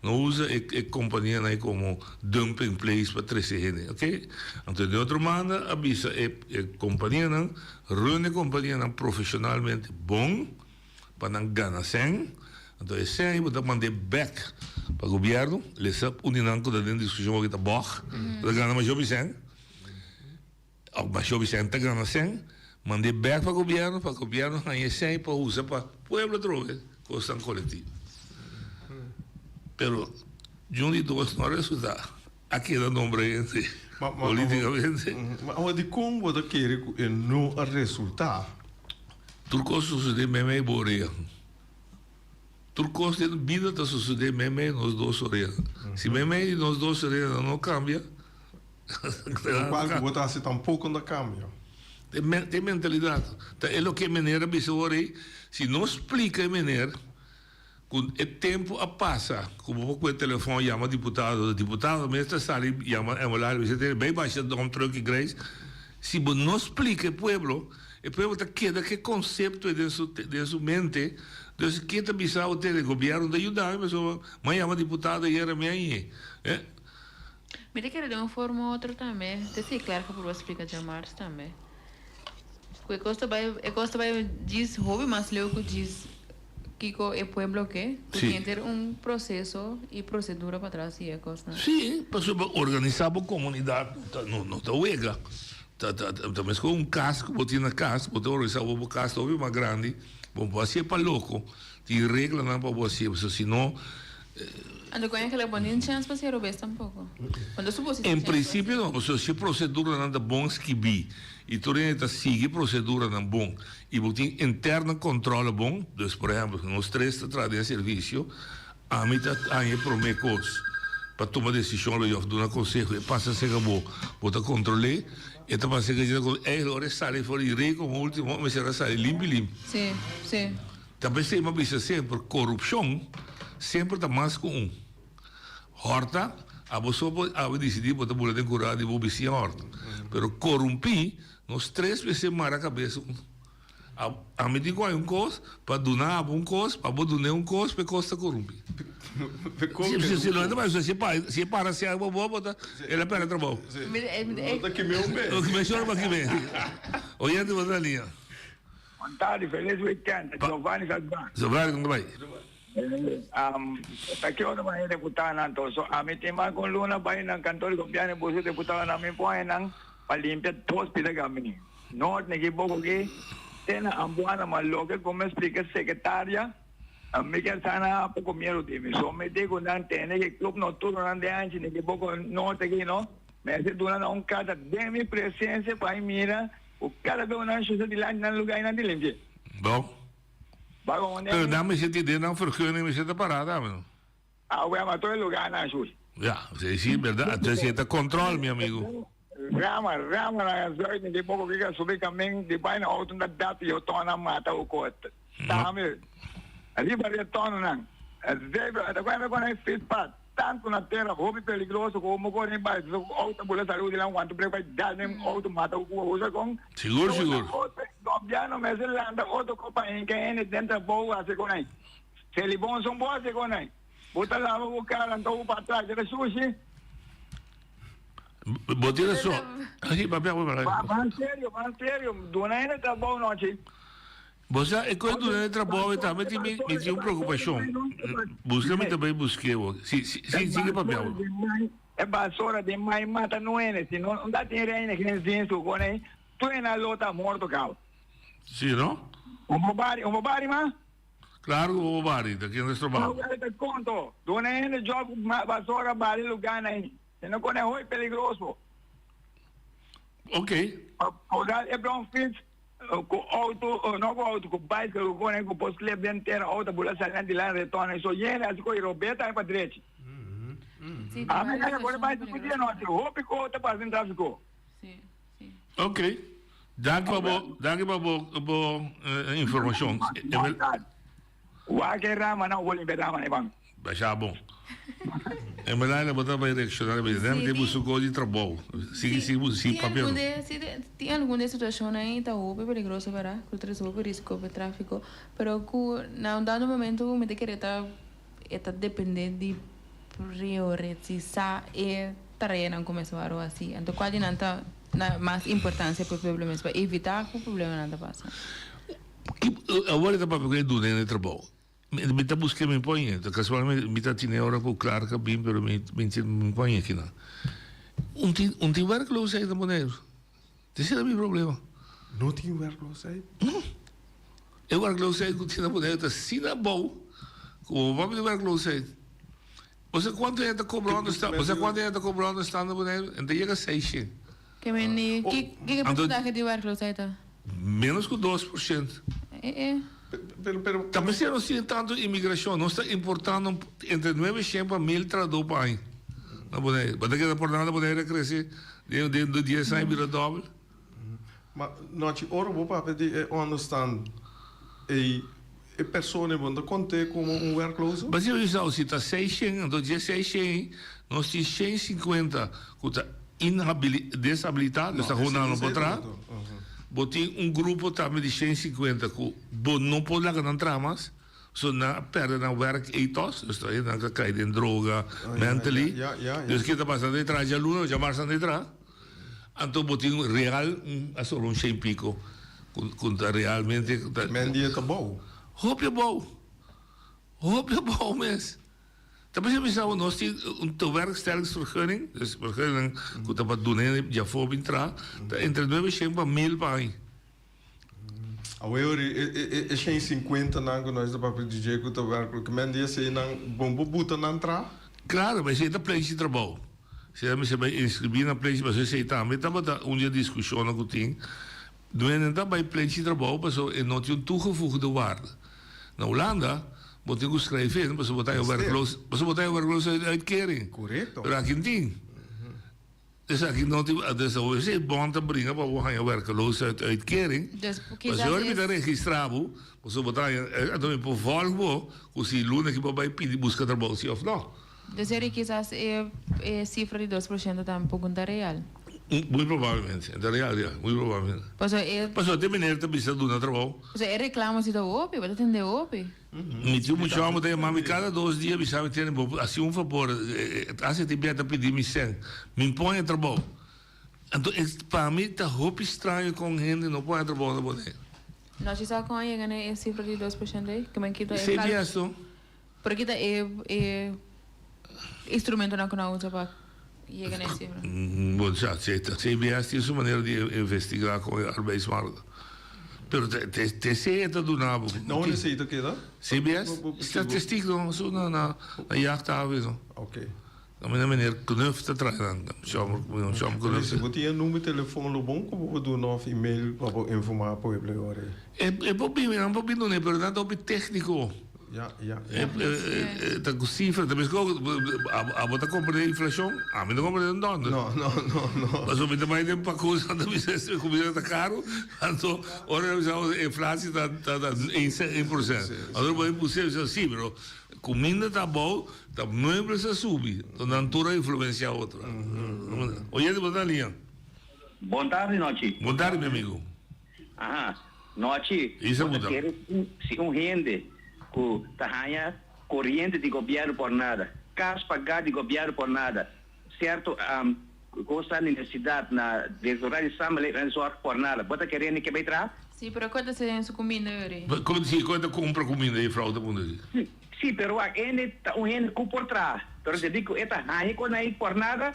Não usa a companhia como dumping place para trazer, ok? Então, de outra maneira, avisa a companhia, reúne a companhia profissionalmente bom, para não ganhar sem. Então, esse aí, você manda back para o governo, eles sabem, unindo com a discussão que está boa, para ganhar mais jovem sem. Mais jovem sem, está ganhando sem. Manda back para o governo ganha sem, para usar para o povo trocar, custo coletivo. Pero de dois não resulta. Aqui é nombre politicamente. Mas de como você quer não resultar? Tudo sucede mesmo boreia. Tudo de vida está sucedendo mesmo nos dois orelhas. Se mesmo nos dois orelhas não cambia, qual que você assim tampouco não cambia. Tem mentalidade. É o que maneira bisogna se não explica a maneira. Com o tempo a passa, como o telefone chama deputado mesmo sai chama você tem bem baixo de truque inglês. Se você não explica ao povo está queda que conceito é de sua mente, então que está bizarro ter o governo de ajudar, mas chama deputado e era meio Mira que de uma forma ou outra também, tem claro que por você explicar chamar também. Porque costa vai diz hobby mas leu que diz Kiko, el pueblo que tiene que tener un proceso y procedura para atrás y cosas. Sí, para organizar a comunidad no está huega. Também com um casco, botar na casa, botar organizar o casco mais grande, bom, você para louco, tem regra não para você, senão Ando com que le ponen chance para ser obeso tampoco. Em princípio não, se a procedura não é bom que bi, e tu ainda sigue a procedura não bom, e você interno controla bom, então, por exemplo, nós três trazemos serviço, a mim aí promete coisas, para tomar decisão, eu dou um conselho, passa a ser bom, bota controlar, e tá para ser que agora sai fora de rei como último, mas será sai limpo. Sim, sim. Também se uma vez sempre corrupção, sempre está mais com um. Horta, a pessoa pode decidir botar boletim de curado e bobecia horta. Pero corromper, nós três vezes mara a cabeça. A mim digo um coisa, para donar um coisa, para donar um coisa, para costa corromper. Se não é mais, se para se água boa, bota, ele pega trabalho. Daqui meu bem. O que me chama aqui bem. Olhando para a linha. Boa tarde, feliz weekend. Giovanni Salvan. Giovanni, como vai? Aqui outra maneira deputada na so a mim tem mais com Luna vai na cantor governo você deputada na mim põe na para limpar todos pela caminho não nem que pouco que tem a ambuana mas logo como explica secretária a mim que sana pouco medo de mim só me digo não tem que clube noturno não de antes nem que pouco não tem que não mas se dona um cada de minha presença para mira o cara vê uma coisa de lá no lugar não de limpar bom. Pero dame esse ideia, não vergunning, me zitten parada, mano. Mas todo lugar na Júlia. Ja, sim, verdade. Então você está controle, meu amigo. Rama na zoide, de pouco que subir caminho, de vai na auto da data e eu tô na mata o cota. Tá, meu. Ali para retorno não. Zebra, da quando é fez pat. tanto na terra, hobby peligroso, como corre em baixo, auto bola saúde lá, quanto prepara, dá nem auto mata o usa com. Seguro. Governo mas ele anda outro companhia que é dentro boa se conai. Se ele bom são boa se conai. Bota lá o cara então para trás, ele sushi. Botira só. Aqui papel para lá. Van sério, dona ainda tá bom noite. Você é quando ele trabalha também me tinha uma preocupação. Busca-me também busquei. Siga papel. É vassoura de mais mata não é, se não dá dinheiro ainda que nem isso, conai. Tu é na lota morto cal. Sim, não? Um bobari, mas? Claro, um bobari, daqui onde estou mal. Eu te conto, dona ainda joga vassoura bari lugar aí. Se não conhece, é perigoso. Ok. Olha, é bom fiz com auto, não com auto, com bike, com posto que leva inteira, auto, bula saindo de lá, retorna, isso é, assim, com Roberta é para direita. A minha agora vai se podia, não, se roupa com outra para dentro tráfico. Ok. Dank je voor informatie. Waar que rama não vou limpar rama, né, bang? Baixa bom. É melhor ele botar para direcionar o presidente e buscar de trabalho. Sim, papel. Tem alguma situação aí tá roupa perigosa para outras roupas risco de tráfico, pero que não dado momento me te querer tá dependendo de priorizar e tarefa começar a assim. Então qual não tá na mais importância para o problema para evitar que o problema não passe. Agora está para pegar do dentro do trabalho. Me está buscando me põe, casualmente me está tendo hora para claro que bem, pero me põe aqui não. Tem werkloos aí da maneira. Esse é o meu problema. Não tem werkloos aí? Eu werkloos aí que tem da maneira, tá se na bom. Como vamos de werkloos aí? Você quanto é da cobrando está? Você quanto é da cobrando está na maneira? Então chega a 6. Que porcentagem de werkloosheid? Menos que 2%. Também se não tem tanto imigração, não está importando entre 900 mil traduz para aí. Não pode, mas daqui a pouco não pode crescer de 10 anos vira dobro. Mas não te ora vou para pedir understand e pessoa não conta como werkloos. Mas eu já se está 600, então 600, nós temos 150 que está desabilitado, está rodando para trás. Botei grupo também de 150 que não pode lá entrar mais, só na perde na work ethos, estou aí na caída em droga, mentally. Então que está passando de trás, já luno, já marcha de trás. Então botei real, é só 100 e pico, que realmente. Mendia está bom. Hoop je bouw, mes. Também já pensava, nós temos een werkstellingsvergunning, dus vergunning que está para doen, já foi entrar, entre 900 mil para aí. Agora, é 150 não que nós da papel DJ que está werk, que mendia se não bombo buta não entrar? Claro, mas é da plano de trabalho. Se você vai inscrever na plano, mas você também está dia discussão que tem. Não é nem bij plano de trabalho, mas é não tem toegevoegde waarde. Na Holanda moet ik schrijven, maar ze botaien werkloos uitkering. Correcto. Maar aqui tem. Dus aqui não tem, dus we zijn bom te brengen, maar we gaan je werkloos uitkering. Maar zo heb je dat registrado, maar ze botaien, dan heb je volgen, hoe ze luna que bij pedir busca trabalho se of não. Dus er quizás cifra de 2% tampoco não real. Muito provavelmente, na realidade, muito provavelmente. Mas até maneira também está dando trabalho. É reclama se da OP, vai atender OP. Me tinha muito chamo de mami cada 2 dias me sabe ter assim favor, assim te beta pedir me sen, me põe a trabalho. Então para mim tá roupa estranho com gente não põe a trabalho na boneca. Nós já com aí ganha cifra de 2% aí, que me quita. Sim, isso. Porque tá instrumento não que usa para chega nessa cifra. Bom, já, CBS tem sua maneira de investigar com a arbeidsmarkt. Pero te sei dat doen nou. Nou, wat is dat keer? CBS? Statistiek dan, zo na jachthaven. Oké. Dan moet je meneer Knuff te trainen. Moet je een nummer telefoon lopen, of we doen of e-mail, of informatie voor je blijven? Não, não é verdade, é técnico. Tá com cifra, também a bota compra de inflação, a mim não compra de dono. No. Mas o mim também tem para coisa, também se comida tá caro, então ora a inflação tá em 100%. Agora vai possível sim, mas comida tá bom, tá meubles a subir, então a natura influencia a outra. Oye, de botar linha. Boa tarde, Noite. Boa tarde, meu amigo. Noite. Isso muda. Se rende com tahanha corrente de governo por nada, caso pagar de governo por nada, certo? Costa necessidade na desorar de samale por nada. Bota querendo que vai entrar? Sim, pero quanto se tem su comida, Yuri? Quando compra comida aí, fraude mundo. Sim, pero ainda tá rende com por trás. Pero se digo eta tahanha com aí por nada,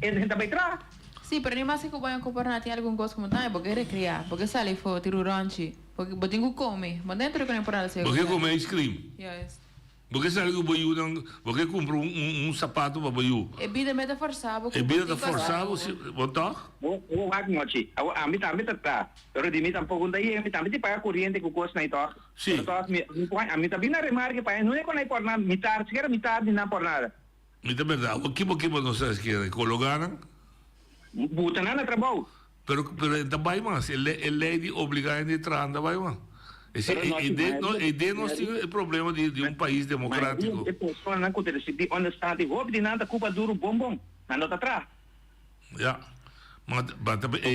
ele vai entrar. Sim, pero nem mais que vai comprar nada tem algum gosto como tá, porque é recriar, porque sale fora tiro ranchi, porque botinho come, mas dentro que não para ser. Porque come ice cream. Yes. Porque sale que o boiú não, porque compra sapato para boiú. É vida meta forçado. É vida forçado, se botar? O vai noite. A mim também tá. Pero de mim tampouco daí, a mim também paga corrente com gosto na ito. Sim. Então a mim também na remarque para não é com aí por nada, metade não por nada. Mas é verdade, o que não sabe que colocaram? Buta nada trabalho. Pero também mas ele lei obriga a entrar também mas. Nós temos o problema de país democrático. Mas pessoa não acontece de onde está de roubo de nada culpa duro bom não tá atrás. Ja. Maar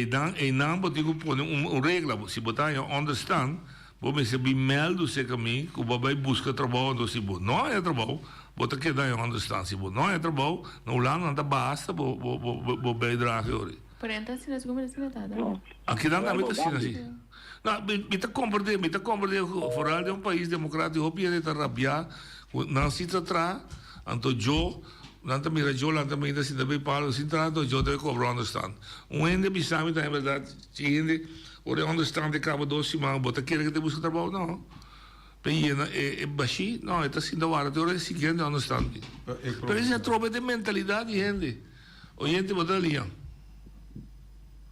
dan moet ik pôr regra, se botar em understand, vou me se meldo se caminho, que vai buscar trabalho do se não é trabalho, bota que dá em understand se não é trabalho, não lá não dá basta, vou bem drag hoje. Por então se nós comemos assim nada. Aqui não dá muito assim. Não, me tá compreendendo, fora de país democrático, eu pedi de rabiar, não se trata, então eu Nanta mira yo nanta mira si deve palo si trato yo deve cobrar understand. Ende bisami tá verdade, ende ora understand de cabo doce mas bota querer que te busque trabalho não. Pequena é baixi, não, é assim da hora, ora se quer understand. Pero isso é tropa de mentalidade, gente. O gente bota linha.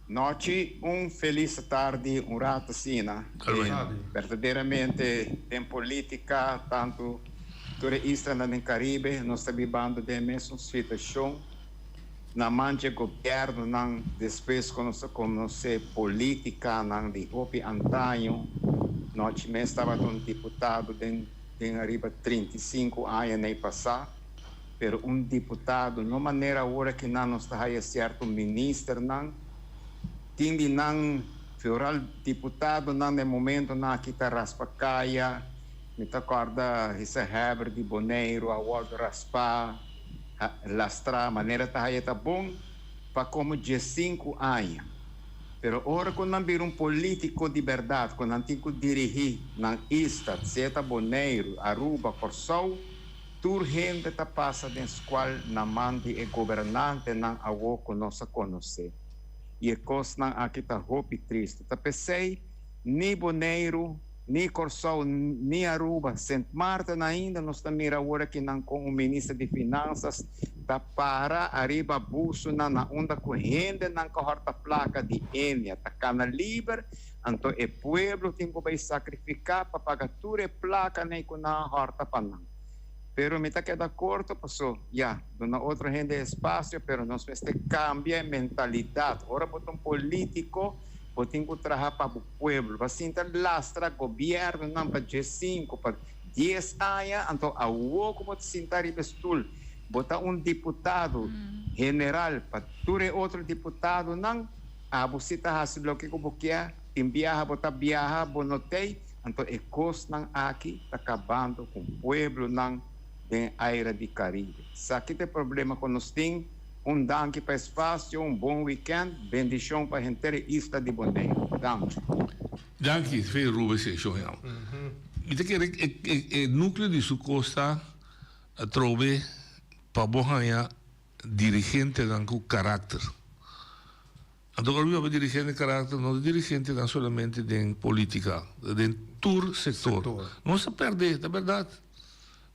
Noite, feliz tarde, rato sina. Verdadeiramente tem política tanto turista no Caribe, nós estamos vivendo da mesma situação. Na mancha governo, não depois conhecer política, não de hopi antanho. Nós mesmo estava um deputado de arriba 35 anos nem passar, pero deputado, não maneira agora que não está aí certo ministro não, tindi não federal deputado não no momento não aqui está raspacaia. Me acorda esse Heber de Boneiro, a World Raspa, Lastra, maneira tá bom para como 15 anos. Pero ora quando não vir político de verdade, quando não tem que dirigir na Estado, Zeta Boneiro, Aruba, Corsol, tur gente tá passa dentro qual na mande e governante não awo conosco conhecer. E a coisa não aqui tá roupa triste. Tá pensei nem Boneiro ni Corsol, ni Aruba, Saint Martin ainda nós estamos agora que não com o ministro de Finanças tá para arriba buso na onda corrente não com a placa de Enia, tá cana livre, então o povo tem que sacrificar para pagar tudo a placa nem com a horta para não. Pero me está de acordo, passou, dona outra gente espaço, pero nós temos que cambiar a mentalidade. Ora botam político tem que trabalhar para o povo. Vai sentar lastra governo não para 5, para 10 anos, então a outra pode sentar e bestul. Botar deputado general para todo outro deputado não, a você está fazendo o que você tem viaja, bonotei, então é coisa não aqui está acabando com o povo não tem área de Caribe. Se aqui tem problema com nós tem danke para espaço, bom weekend, bendição para a gente Isla de Boneiro. Danke, feio Rubens, senhor. Então que o núcleo de sua costa trove para borrar dirigente com caráter. Então, o dirigente de caráter não é dirigente não somente de política, de todo setor. Não se perde, é verdade.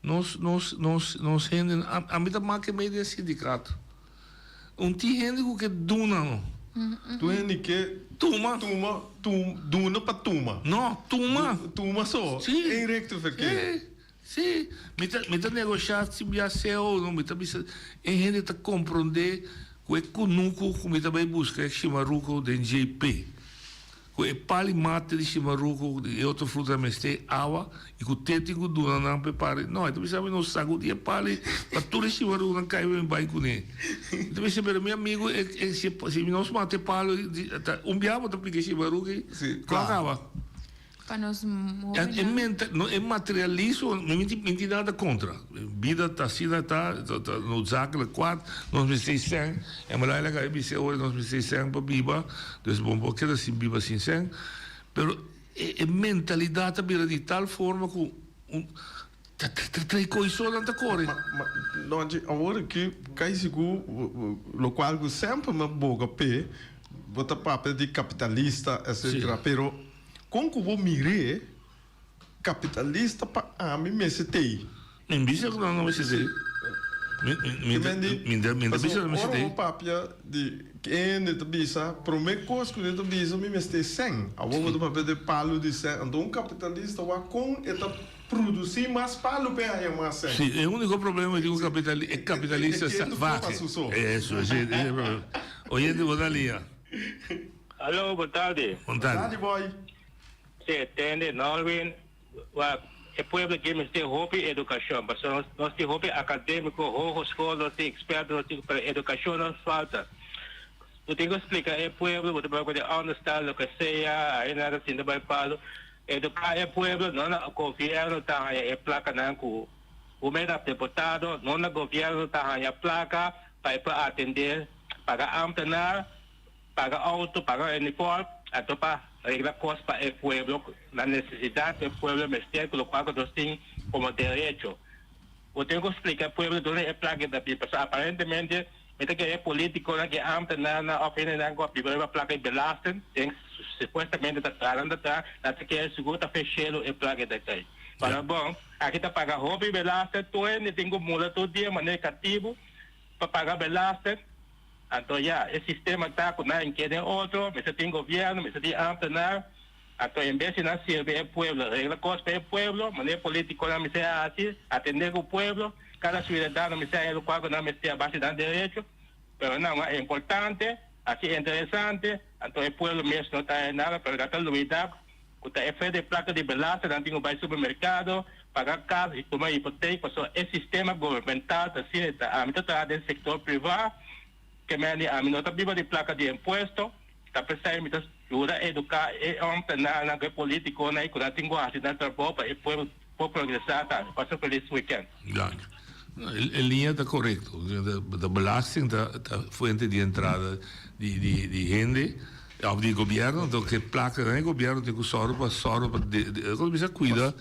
Nós a mim também que meio de sindicato. Tem gente que duna. Tu gente que duna para tuma. Não, tuma. Tuma só. Sim. É recto porque. Sim, me tá negociar se me aceu, não me tá gente tá compreender que é conuco que me também busca é chimaruco de JP. Que é palimate de chimaruco de outro fruta meste água e que o tético do não prepare. Não, então sabe não sago de pali para tudo chimaruco não cai bem bem com ele. Então você meu amigo se nós mate palo biabo tá porque chimaruco claro. Para nós É materialismo, não me nada contra. Vida está assim, está no zacle 4, nós me sei sem, é uma leila que me sei hoje, nós me sei sem para biba, então bom, porque assim biba sem sem, mas a mentalidade está de tal forma que tem coisas não está correndo. Mas agora que cai seguro, o qual eu sempre me boga pé, bota papel de capitalista, etc. Pero como que eu vou mirar capitalista para mim me setei? Me disse que não me setei. Me disse que não me setei. O papel de quem te bisa, para mim coisa que te bisa me setei sem. A vou do papel de palo de sem. Então capitalista vai com eta produzir mais palo para aí mais sem. Sim, o único problema de capitalista salvaje. É isso, Oye, de Bodalia. Alô, boa tarde. Boa tarde, boy. Se entende, Norwin, o povo que me tem roupa e educação, mas nós temos roupa acadêmico, escola, nós temos expertos, nós temos educação, não falta. Eu tenho que explicar, o povo, você vai poder understand o que seja, aí nada assim, não vai para educar o povo, não o governo está a placa, não o meio deputado, não o governo está a placa para atender, pagar ampenar, pagar auto, pagar uniforme, até para regla costa para o pueblo, la necesidad del pueblo mestizo, lo cual nosotros tenemos como derecho. Yo tengo que explicar al pueblo donde es placa de pipa. Aparentemente, mientras que es político, que antes nada, ofende nada, que la placa es belasten, supuestamente está tratando de hasta que el seguro está fechado el placa de ahí. Pero bueno, aquí está paga hobby belasten, todo el tengo mula todo día, negativo, para pagar belasten. Então, já, o sistema está com nada em que outro, mas tem governo, mas tem ampenar. Então, em vez de não servir o povo, regla costa para o povo, maneira política não me sei assim, atender o povo, cada cidadão me sei o qual não me sei abaixo do direito, mas não, é importante, assim é interessante, então o povo mesmo não está em nada, para gastar novidade, que está efeito de placa de belasta, não tem um supermercado, pagar casa e tomar hipoteca, só é sistema governamental, assim, a mitad está do setor privado, que a minha viva de placa de imposto, está pensando que ajuda a educar e ampliar na política, né? Quando tem guarda na tropa e pode progressar, tá? Passa feliz weekend. A linha está correta. A belasting da fonte de entrada de gente ao de governo, então que placa né governo tem que sorro para como se cuida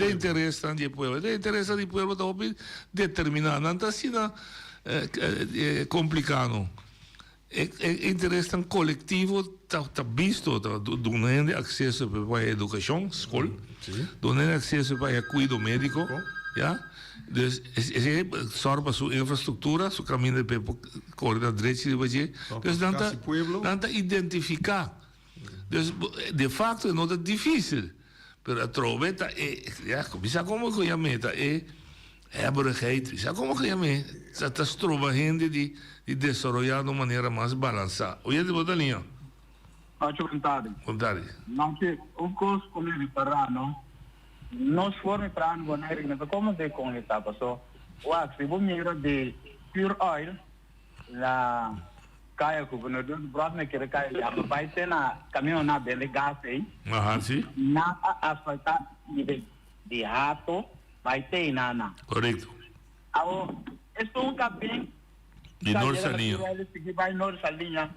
interesse do povo, o interesse do povo está determinado, não está assim é complicado. É interesse coletivo está visto, dando acesso para a educação, escola, dando acesso para o cuidado médico, já. Então, só para sua infraestrutura, seu caminho de correr direito de fazer, então tenta identificar. De fato, não é difícil, mas a troveta sabe como que a meta é hebreigheid, sabe como que a meta está trabalhando de desenvolver de uma maneira mais balançada. Oye, de boa linha. Vontade. Não que o curso comigo para não. Nós formos para ano boneiro, mas como de com isso, passou. O axi, vou mirar de pure oil, lá caia com o governador do próximo que caia, vai ter na caminhão na delegacia aí. Sim. Na asfaltar de rato, vai ter na. Correto. Ao estou um capim. De Norsalinha. Vai Norsalinha.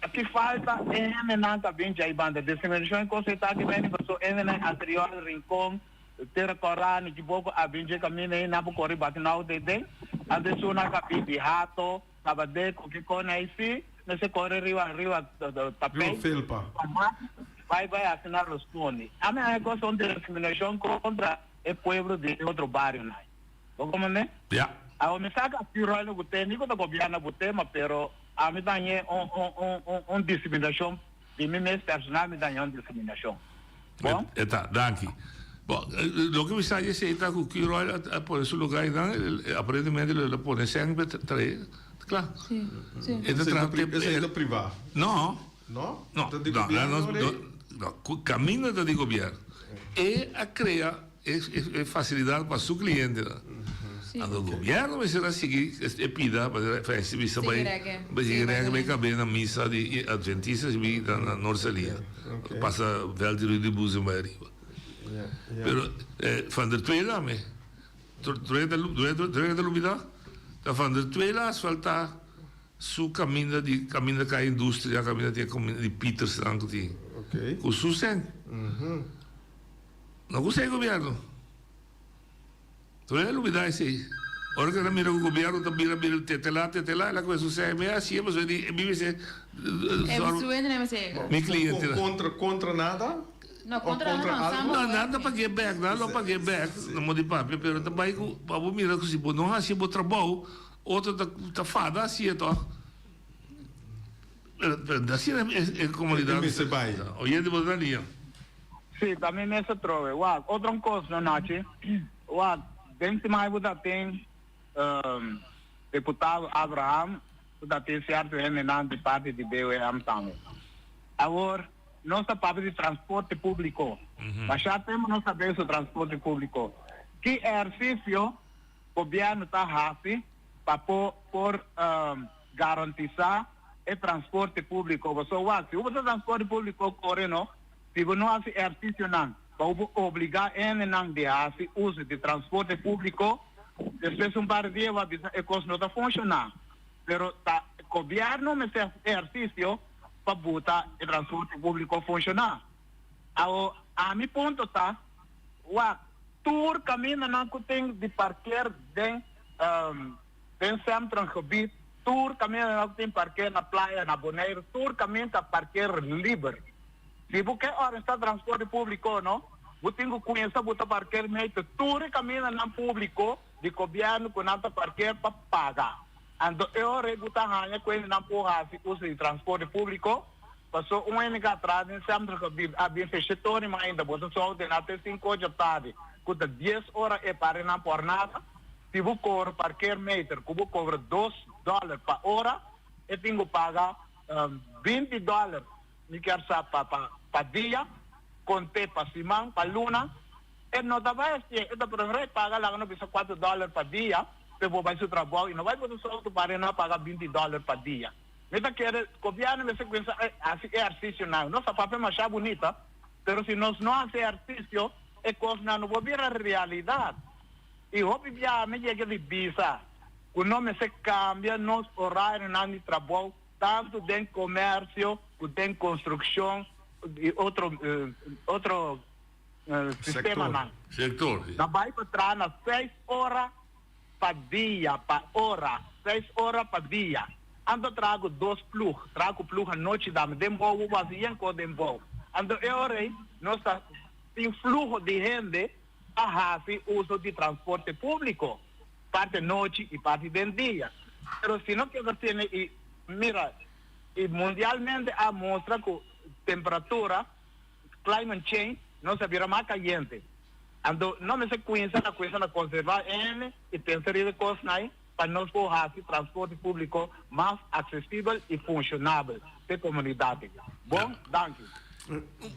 Aqui falta é na cabine de banda discriminação e consertar que vem passou é na anterior rincão ter corano de boco a binge caminho aí na corre batinal de adesso na cabine de rato sabade que conhece nesse corre riwa papel vai assinar os tone a minha coisa de discriminação contra o povo de outro bairro né como né a me saca pirolo botânico do governo botema pero a mim tem discriminação de mim mesmo personal me tem discriminação. Tá, danke. Bom, lo que me sale es que que yo por ese lugar aparentemente lo pone sempre tre, claro. Sim, sim. Esse é privado. No. No? No, Di no, governo, no, cammino da di governo e a crea facilidade para su cliente. O governo vai ser seguir e pida para fazer isso vai caber na missa de adventistas e na Norcelia. Passa velho de bus em arriba. Pero van der twee lamen. Durante l'umidità, van der twee lamen asfaltar su cammina che industria, cammina di Peters anche. Ok. Con su sen. Non cos'è il governo? Durante l'umidità sì. Ora che mira il governo, da mira il tetela, la cosa succede, ma sì, ma so di mi se mi cliente. Contra nada? No, contra nada para get back, nada para get back. Não modi papi, pero também para o mira que se não há se bom trabalho, outro tá fada assim então. Assim é comunidade. Hoje de Bolívia. Sim, também nessa trove. Outra coisa, Nachi. Dentro mais você tem deputado Abraham, você tem certo eminente de parte de BUM também. Agora, nossa parte de transporte público. Mas já temos nossa vez o transporte público. Que exercício o governo está fazendo para por garantizar o transporte público? Se o transporte público corre, não, se não faz exercício, não, para obrigar ele não de fazer uso de transporte público, depois par de dias a coisa não está funcionando. Mas o governo não faz exercício para botar o transporte público funcionar. A mi ponto está, tour caminho não tem de parquear dentro centro gebied, tour caminho não tem parquear na praia, na Bonaire, tour caminho está parquear livre. Se você ora está transporte público, não, você tem que conhecer botar parquear meio, tour caminho não público de governo que não está parquear para pagar. Então, eu rebutar a coisa não pode uso de transporte público, passou ano atrás, em sempre que havia fechado, mas ainda você só tem até 5 horas da tarde, custa 10 horas e para não por nada, se você cobra parquear meter, que você cobra $2 por hora, eu tenho que pagar $20, me quer saber para dia, conté para semana, para luna, e não estava assim, então por exemplo, paga lá não precisa $4 por dia, você vai seu trabalho e não vai poder só para não pagar $20 por dia. Mas que o governo vai começar a fazer exercício não. Nossa papel é mais bonita, mas se nós não fazemos exercício, é coisa não vai virar realidade. E obviamente que de visa, o nome se cambia, nos horários de trabalho, tanto dentro do comércio, dentro construção e outro sistema não. Sector. Não vai para trás 6 horas para dia, para hora, 6 horas para dia. Ando trago 2 plug, trago plug à noite da dembo, o vazio com dembo. Ando eu nós tem fluxo de gente a fazer uso de transporte público, parte noite e parte de dia. Mas se não quer ter, mira, e mundialmente a mostra que temperatura, climate change, não se vira mais caliente. Ando não me se conhece a coisa de conservar ele e pensar de coisas aí, para nós fazer transporte público mais acessível e funcionável para a comunidade. Bom, danke.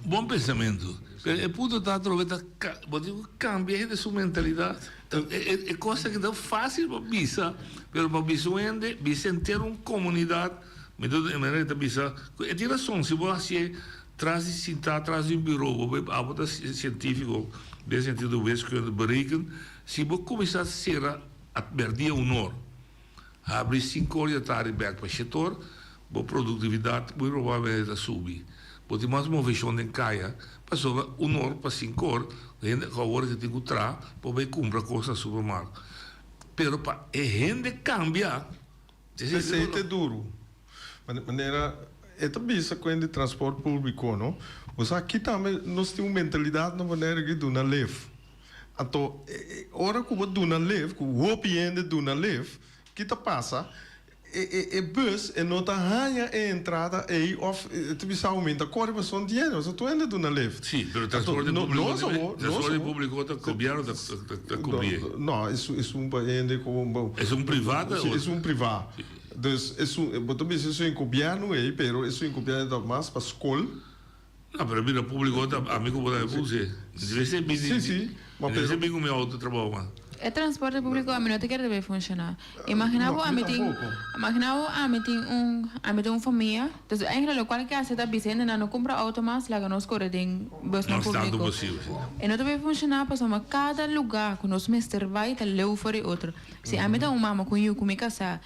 Bom pensamento. É puto tá trovando cambia de sua mentalidade. É coisa que dá fácil para bisa, mas para bisa ter uma comunidade, me dá de maneira de bisa. É de razão se você traz um bureau, a científico, de sentido wiskunde berekenen, se você começar a ser a perder honor, abrir 5 horas de tarde para o setor, a produtividade muito provavelmente subir. Porque mais uma vez onde caia, passou honor para 5 horas, a hora que tem que entrar, para comprar coisas no supermercado. Pero para a gente cambiar, isso é duro. Maneira, é também essa coisa de transporte público, não? Mas aqui também nós temos uma mentalidade na maneira que do na leve. Então, hora que o do na leve, que o opiende do na leve, que tá passa, e bus e nota hanya e entrada e of tu bisa aumenta corre per son dinheiro só tu ainda do na lift Sì, però il trasporto pubblico da copiare da copiare. No, é um paese como é um privado é um privado. Dus tu bisa isso em governo e pero isso em governo da mais para escola. No, però il pubblico amico può dare puse. Deve essere sì, ma deve essere come auto trabalho, ma O transporte público a minuto que deve funcionar. Imaginava a meeting família, então eigenlijk qual que hace da Vicente não compra auto mais lá que nós corre tem bus no público. E não deve funcionar para somar cada lugar que nós mestre vai te leu fora outro. Se a meeting mama com eu comigo casa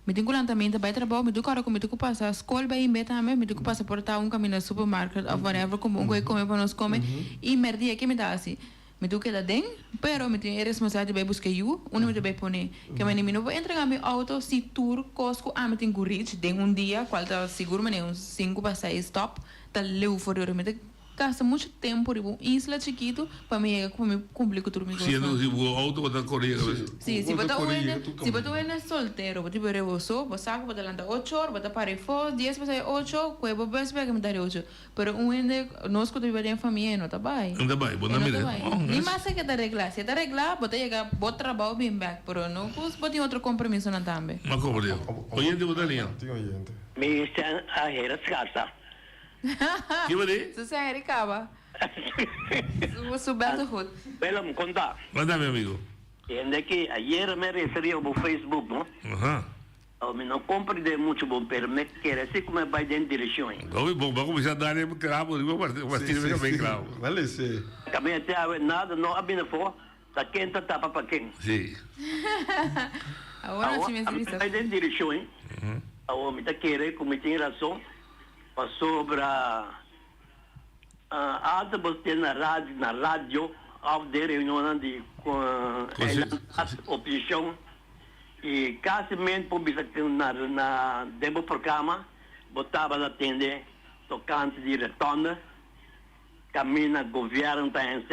meeting com lançamento vai trabalhar, meeting cara com meeting com passa escola vai meta me meeting com passa portar caminho no supermercado ou whatever como comer para nós comer e merdia que me dá assim. Me tu queda den, pero me tem responsabilidade de buscar eu, onde me deve pôr, que me não vou entregar meu auto se tour Costco a me tem gurich, den dia, qual tá seguro, me uns 5 para 6 stop, tá leu fora, me gasta muito tempo em isla chiquito para me cumprir com tudo meu. Se o auto vai correr. Sim, se você é solteiro, você vai revoso, você sabe que você landa 8 horas, você para fora, 10 para 8, que eu vou esperar que me dá 8. Pero nós que temos em família não tá bem. Não tá bem, bom nome. Nem mais que tá reglar, se tá reglar, você chega bom trabalho bem back, pero não pode ter outro compromisso não também. Mas como deu? Oyente botar linha. Me estão a rescata. Que vai dizer? Você é Ericaba. Vou subir do rodo. Bela, me conta. Manda, meu amigo. Ainda que ayer me referi ao Facebook, não? Eu não compreendo muito bom, pero me quero assim como vai dentro de direção. Bom, vamos começar a dar cravo, vou partir bem cravo. Vale, sim. Também até nada, não abina for, tá quente, tapa para quem. Sim. Agora não tinha visto. Vai dentro de direção, hein? Eu me tá querendo, como tem razão, sobre alta você na rádio, ao de reunião de oposição e casamento público na demo programa botava na atender tocante de retorno caminha governo tá em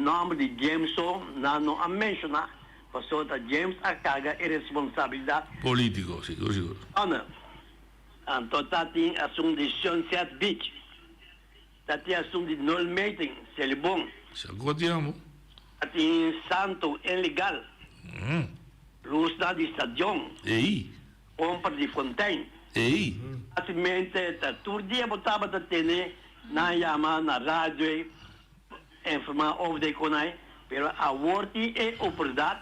nome de Jameson não a mencionar passou da James a carga e responsabilidade político, seguro. Ana então tá tem assunto de Sunset Beach tá tem assunto de null meeting se ele bom se acordiamo tá tem santo ilegal luz da estação compra de fontaine facilmente tá todo dia botava da tele na chama na rádio informar over de conai pero a worti é oportunidade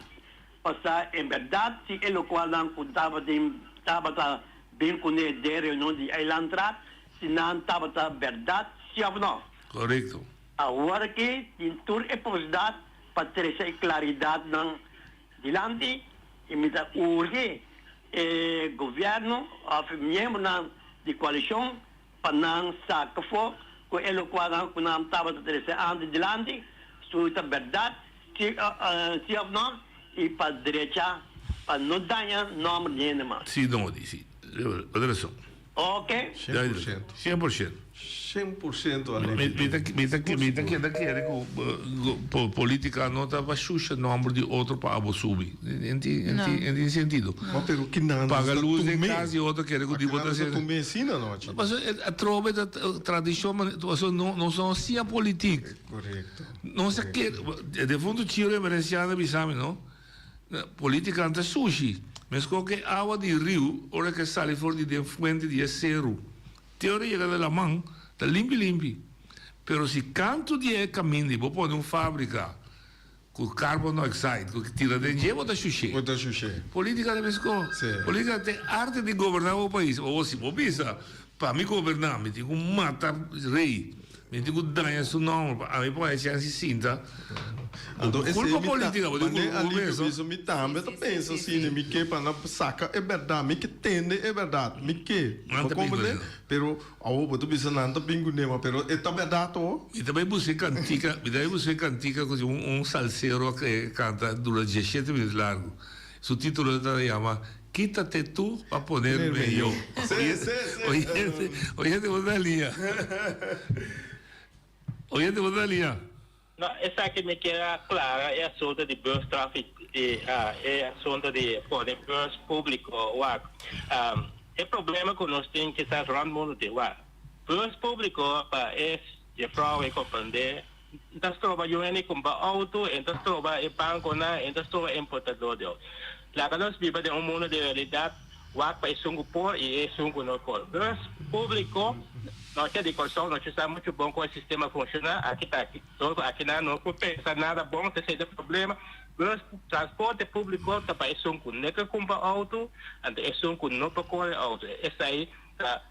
passar em verdade se ele qual não contava de tava bem com ele de reunião de Islandrat se não tava verdade se não correto agora que tem toda a possibilidade para ter essa claridade não dilante e me dá urge governo ou membro de coalição para não sacar fogo com ele qual não tava ter essa ande dilante suita verdade se não e para direita para não dar nome de nenhuma. Sim, não disse. Atenção. Ok. 100%. 100% ali. Me tá querendo com política não tava xuxa nome de outro para abo subir. Em sentido. Paga luz em casa e outro quer que diga outra coisa. Tu me ensina não? Mas a trova da tradição não são assim a política. Correto. Não sei que de fundo tiro emergenciada bisame, não? Política anta sushi. Mas qualquer água de rio, ora que sai fora de fuente de acero. Teoria chega da mão, tá limpi. Pero se canto de caminho, vou pôr uma fábrica com carbon dioxide, com que tira de dinheiro, vou dar xuxê. Política de mesco. Política tem arte de governar o país. Ou se vou pensar, para me governar, me tenho que matar rei. Me tenho que dar esse nome, a mim pode ser assim, tá? Culpa política, vou dizer ali isso me também pensa assim, me que para não saca é verdade, me que tende é verdade, me que. Como né? Pero ao boto bisa nanta pingo nema, pero é verdade to. E também você cantica com salsero que canta durante 17 minutos largo. Su título se llama Quítate tú para ponerme yo. Oye, te voy a dar línea. Oye, te voy a dar línea. No, essa que me queda clara é assunto de bus traffic, é assunto de bus público. O problema que nós temos que estar no mundo de bus público é de fraude compreender. Então, trabalhando com auto, então trabalha em banco, então trabalha importador. Lá que nós vivemos em mundo de realidade, o é sungo por e é sungo não por. Bus público, nós temos de construção, nós estamos muito bom com o sistema funcionar. Aqui não pensa nada bom, se tem problema. Bus transporte público também é sungo não que compra auto, então é sungo não para correr auto. Essa aí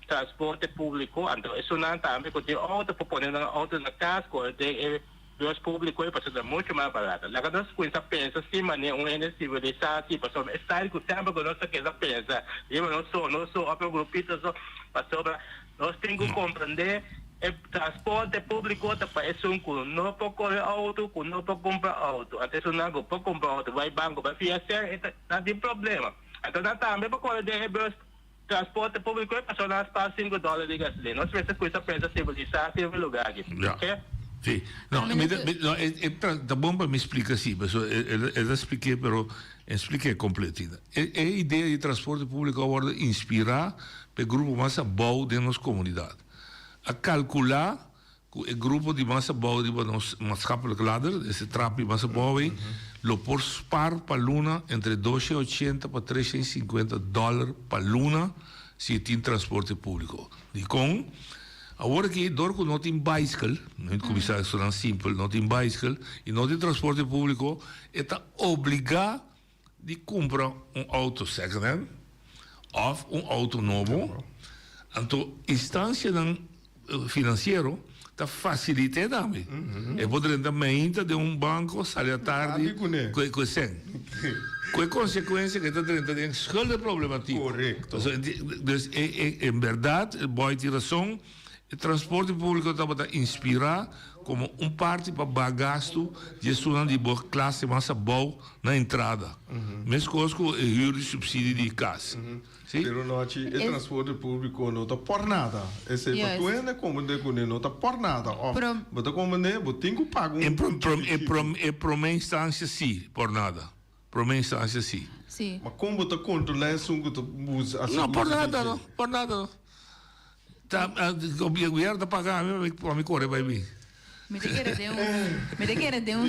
transporte público, então isso não também porque auto para pôr auto na casa, correr bus público é para muito mais barato. Lá que nós pensa assim, mas não é civilizado, assim, para sobre estar com o tempo que nós queremos pensar. Eu não sou outro grupito só para sobre nós temos que compreender o transporte público também é sungo não para correr auto, não para comprar auto. Até isso não para comprar auto, vai banco, vai financiar, não tem problema. Então também para correr de bus transporte público é para nós pagar $5 de gasolina. Nós pensamos civilizado em lugar aqui. Ok? Sì, no, tá bom para me explicar assim, eu expliquei, mas expliquei completamente. A ideia de transporte público agora inspirar para o grupo massa bom de nossa comunidade. A calcular que o grupo de massa bom de nossa maatschappelijk ladder, esse trapo de massa bom, lo por spar para luna entre $280 para $350 para luna se tem transporte público. De com agora que dorco não tem bicycle, não é comissário tão simples, não tem bicycle e não tem transporte público, está obrigado de comprar auto second hand ou auto novo. Então, instância financeira está facilitando também. É poder também de banco sair à tarde com sem. Com a consequência que está dentro de schulden problemática. Correto. Dus, em verdade, boa razão. O transporte público está para inspirar como parte para bagasto de estudante de boa classe mais boa na entrada. Mesmo coisa com o de subsídio de casa. Mas não o transporte público não está por nada. Esse é para como não está por nada. Mas como tem que pagar É para uma instância sim, por nada. Para uma instância sim. Mas como está controlando isso? Não, por nada não. Por nada não. O governo está pagando para me correr para mim. Me quer de uma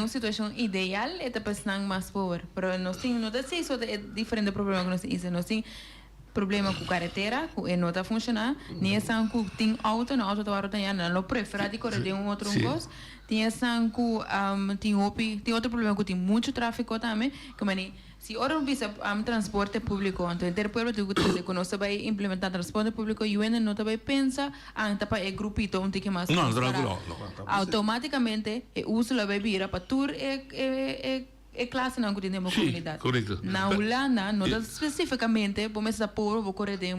situação ideal é para estar mais pobre, mas não sei se é diferente problema que nós temos, nós temos problema com carretera, que não está funcionando, nem é só que tem auto, não auto está varando, não prefere de correr de outro gosto, tem só que tem outro problema que tem muito tráfego também, que se ora não visa transporte público, então o povo de que nós vai implementar transporte público, e ainda não vai pensar anta para o grupito onde que mais não. Automaticamente o uso la vai virar para tur e classe não que temos comunidade. Correto. Na Holanda não especificamente vamos supor vou correr de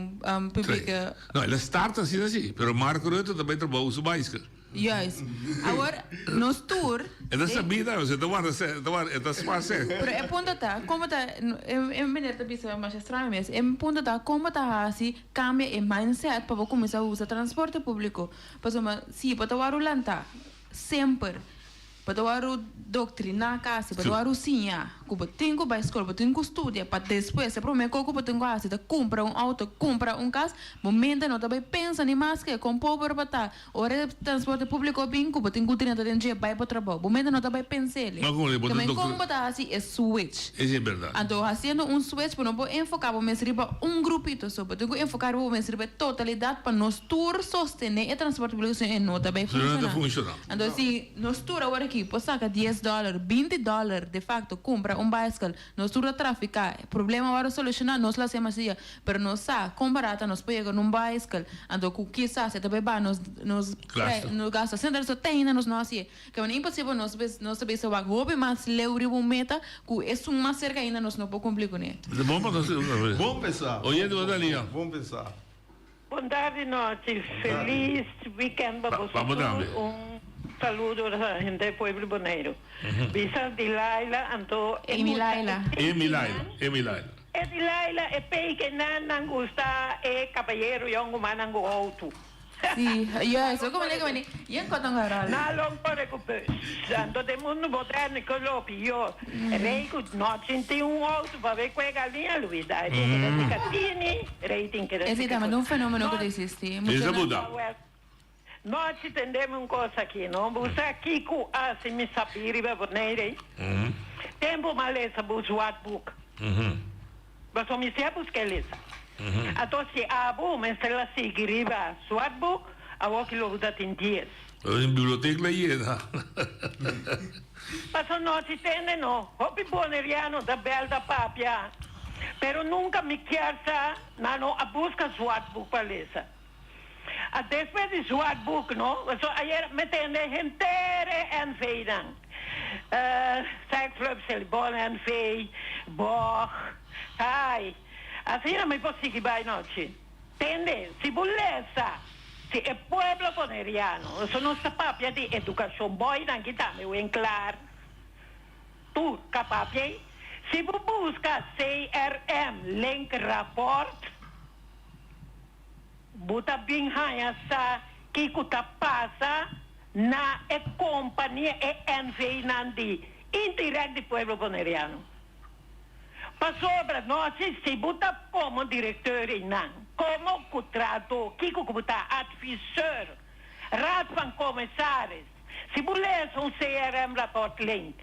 pública. Não, ela starta assim, mas Marco Rutte também trabalha uso bicycle. Yes. Agora, nos tour... É sabida, você está fácil. Pero é ponto tá, como tá, é maneira de pensar mais estranho mesmo, é ponto tá, como tá assim, cambia o mindset para começar a usar transporte público. Porque se para o Holanda, sempre, para o doutrina casa, para o sinha, que tem que ir à escola, tem que estudar, para depois, se promete que tem que fazer, compra auto, compra casa, momento não também pensa nem mais que com pobre para tá, hora transporte público bem, que tem que ir dentro de vai para o trabalho, momento não também pensa ele. Também como tá assim é switch. Isso é verdade. Então, fazendo switch, para não enfocar para riba grupito só, tem que enfocar para riba totalidade para nós tour sostener o transporte público e não também funciona. Então, se nós tour agora aqui, por saca $10, $20, de facto, compra bicycle, nós tudo traficar, problema para solucionar, nós lá hacemos assim, mas nós comparata, nós pega num bicycle, então o que se também vai, nós gasta, sempre só tem ainda nós não assim, que é impossível nós saber se vai roubar mais leure uma meta, que é mais cerca ainda nós não podemos cumprir com ele. Bom pensar. Oye, Dalia. Bom pensar. Boa tarde, noite. Feliz weekend para vocês. Saludo a la gente del pueblo bonaero. Visa de Laila, Anto. Emilaila. Laila, pei que nan gusta, caballero, young man, auto. Sì, io so come lei io non ho garale. Na long pare ko santo de mundo moderno ko lo pio. Rei ku no cinti un auto va ve quei galinha lui dai. Di catini, rating che. Esatto, ma non un fenomeno che esiste. Noi ci tendiamo un cosa qui, no? Busa Kiku se mi sapere va venire. Tempo malesa bu swatbook. Ma so mi sia buskelesa. Ato si abu mesela sigiriba swatbook, a woki lo udat in 10. In biblioteca iena. Ma so no ci tende no. Hopi boneriano da bel da papia. Pero nunca mi chiarsa nano a busca swatbook palesa. A después de swatbook, no? So ayer me tende gentere en veidan. Seksclub Celibon en vei, boch, ai. Así no me posible by noche. Tende, si bullesa, si è pueblo boneriano, sono sta papia di educazione, boy nan kita me wen clar. Tu capapie, si bu busca CRM, link rapport, buta bing haya sa kikuta pasa na e companhia e NV nandi indirect di pueblo boneriano. Pa sobra nós se buta como diretor nan, como contrato, kiko buta advisor, raad van commissaris. Se bulles un CRM rapport link.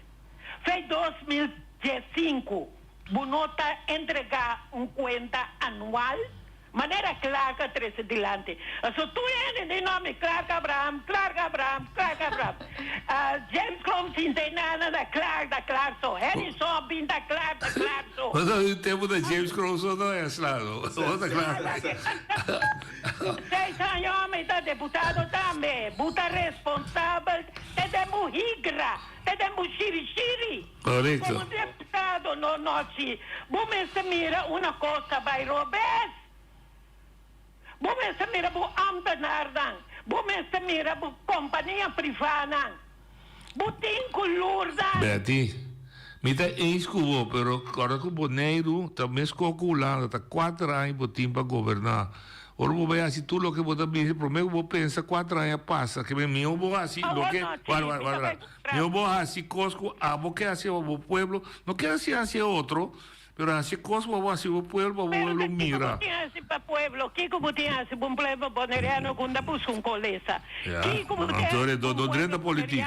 Fei 2015, bunota entregar cuenta anual. Maneira clara, três dilante. So tu de nome Clark Abraham. James Crom sin tem nada da Clark so. Harrison bin da Clark so. Mas o tempo da James Crom não é claro. Outra claro. 6 anos da deputado também. Buta responsável de muhigra, de muxiri. Correto. Como deputado no noite. Vamos mira uma coisa vai Robes. Bome se mira bu ambtenaar dan. Bome se mira bu companhia privada. Butin culur dan. Betty, mita eens kubo, pero agora que o Boneiro também calculando, tá 4 anos botim para governar. Ora vou ver assim tudo o que você me prometo, vou pensar 4 anos passa, que me eu vou assim, lo que, eu vou assim cosco, vou que assim o pueblo, não quero assim outro. Pero así cosas vamos a hacer un pueblo mira. Para pueblo, Kiko Butia se un pueblo boneriano con da pus un colesa. Antonio, no drenda politik.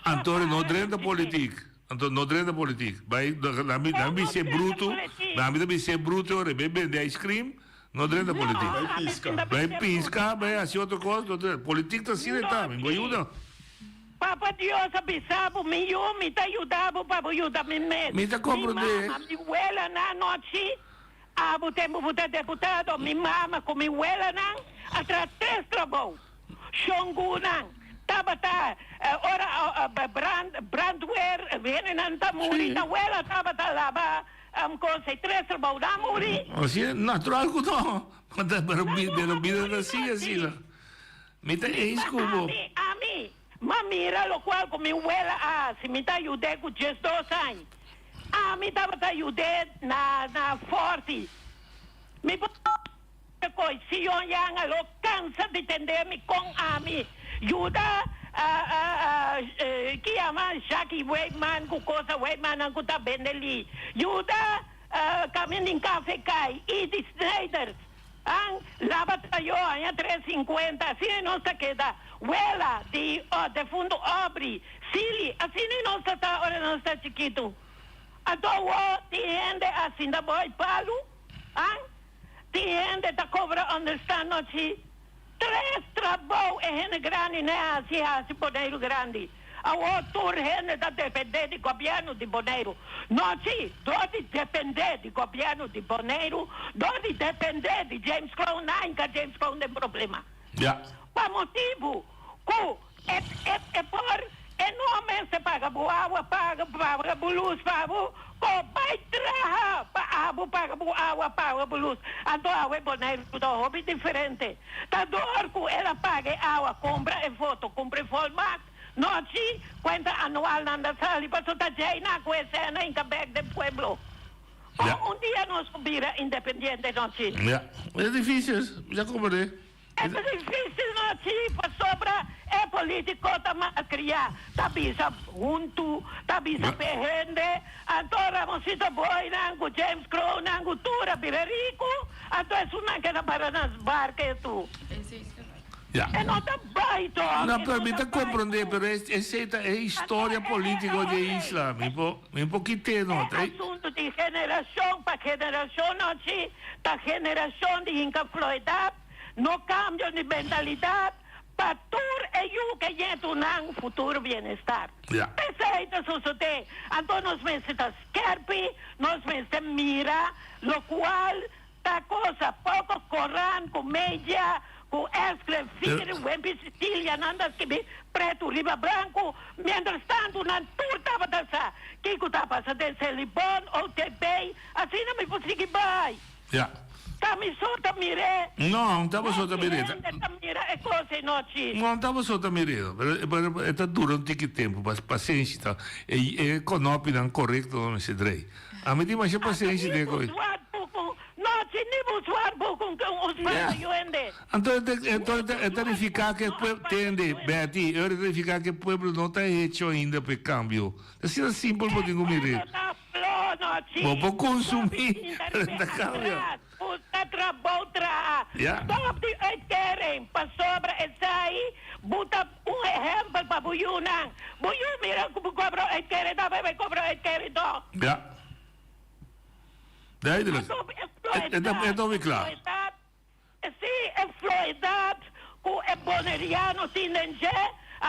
Antonio, no drenda politik. Antonio, no drenda politik. Vai, na mi se bruto, ora bebe de ice cream, no drenda politik. Vai pisca, vai assim outra coisa, politik tá assim, tá, me ajuda. Papa Dios avisava, me tá ajudava para ajudar me mesmo. Me tá compreendendo. Mi abuela na noite, abo tempo de deputado, mi mama com mi abuela na, atrás 3 trabalhos. Xongunan, tabata, ora brandweer, venen an tamuri, na abuela tabata lava, coisa 3 trabalhos na muri. Assim, natural que não. Pero vida assim lá. Me tá escubo. A mim. Ma mira lo qual come abuela se mi ta aiuté con 2 anos. Mi tava ta aiuté na forte. Mi poi se io yang lo cansa di tendermi con ami. Aiuta chi ama Jackie Wakeman con cosa Wakeman anche ta bene lì. Aiuta cammino in caffè kai, Edith Snyder. La battaglia 350, assim não se queda. Uela de fundo abre, Sili, assim não está, ora não está chiquito. Então, tem gente assim da boi palo, tem gente da cobra onde está noite. 3 trabalhos é gente grande, né? Assim, Boneiro grande. A outra gente da depender do governo de Boneiro. Noite, deve depender do governo de Boneiro, deve depender de James Clown, não, que James Clown tem problema. Para motivo que é por enorme se paga boa água, paga luz, vai trabalhar para água, paga boa água, paga luz. Então a água Boneiro é diferente. Da dor que ela paga água, compra e foto, compra formato. Noite, conta anual nanda sali, passo ta jaina com cena em Quebec de pueblo. Um dia nós subira independente noite. É difícil, já comprei. É difícil não tipo sobre é político também criar. Tabisa junto, tabisa perrende. Agora você tá boi nango James Crow nango Tura Birarico. Então é uma que para nas barcas tu. É não tá baito. Não permita compreender, pero essa é a história política de Isla. Um pouquinho, não? É assunto de geração para geração, não se da geração de incapacidade, no cambio de mentalidade, para tudo é o que é um futuro bem-estar. Perfeito, sucede. Então nós necessitamos esquerpe, nós necessitamos mira, lo qual tá coisa pouco Corão, comédia, com escrever, o empecilha, nada que preto, riba branco, mientras tanto, na turta batasa, que está passando de Libon ou TB, assim não me consigo vai. Tá me solta mire. Não estava solta mire. É coisa noite. Não estava solta mire. Está durante que tempo, mas paciência, é econômico, não correto, não se drei. A mim tem mais paciência de coisa. Não, se nem vou suar com os velhos. Então, verificar que o povo tende, Betty, eu verificar que o povo não está hecho ainda para cambio. Assim é simples, pode não me ver. Vou consumir, está cambio. Puta trabalha. Top de querem para sobra essa aí, bota exemplo para Buyunan. Buyun, mira como cobra querem, também vai cobrar querem, então. Daí, então me claro. Sim, é fluidade, com é boneriano, sinenge,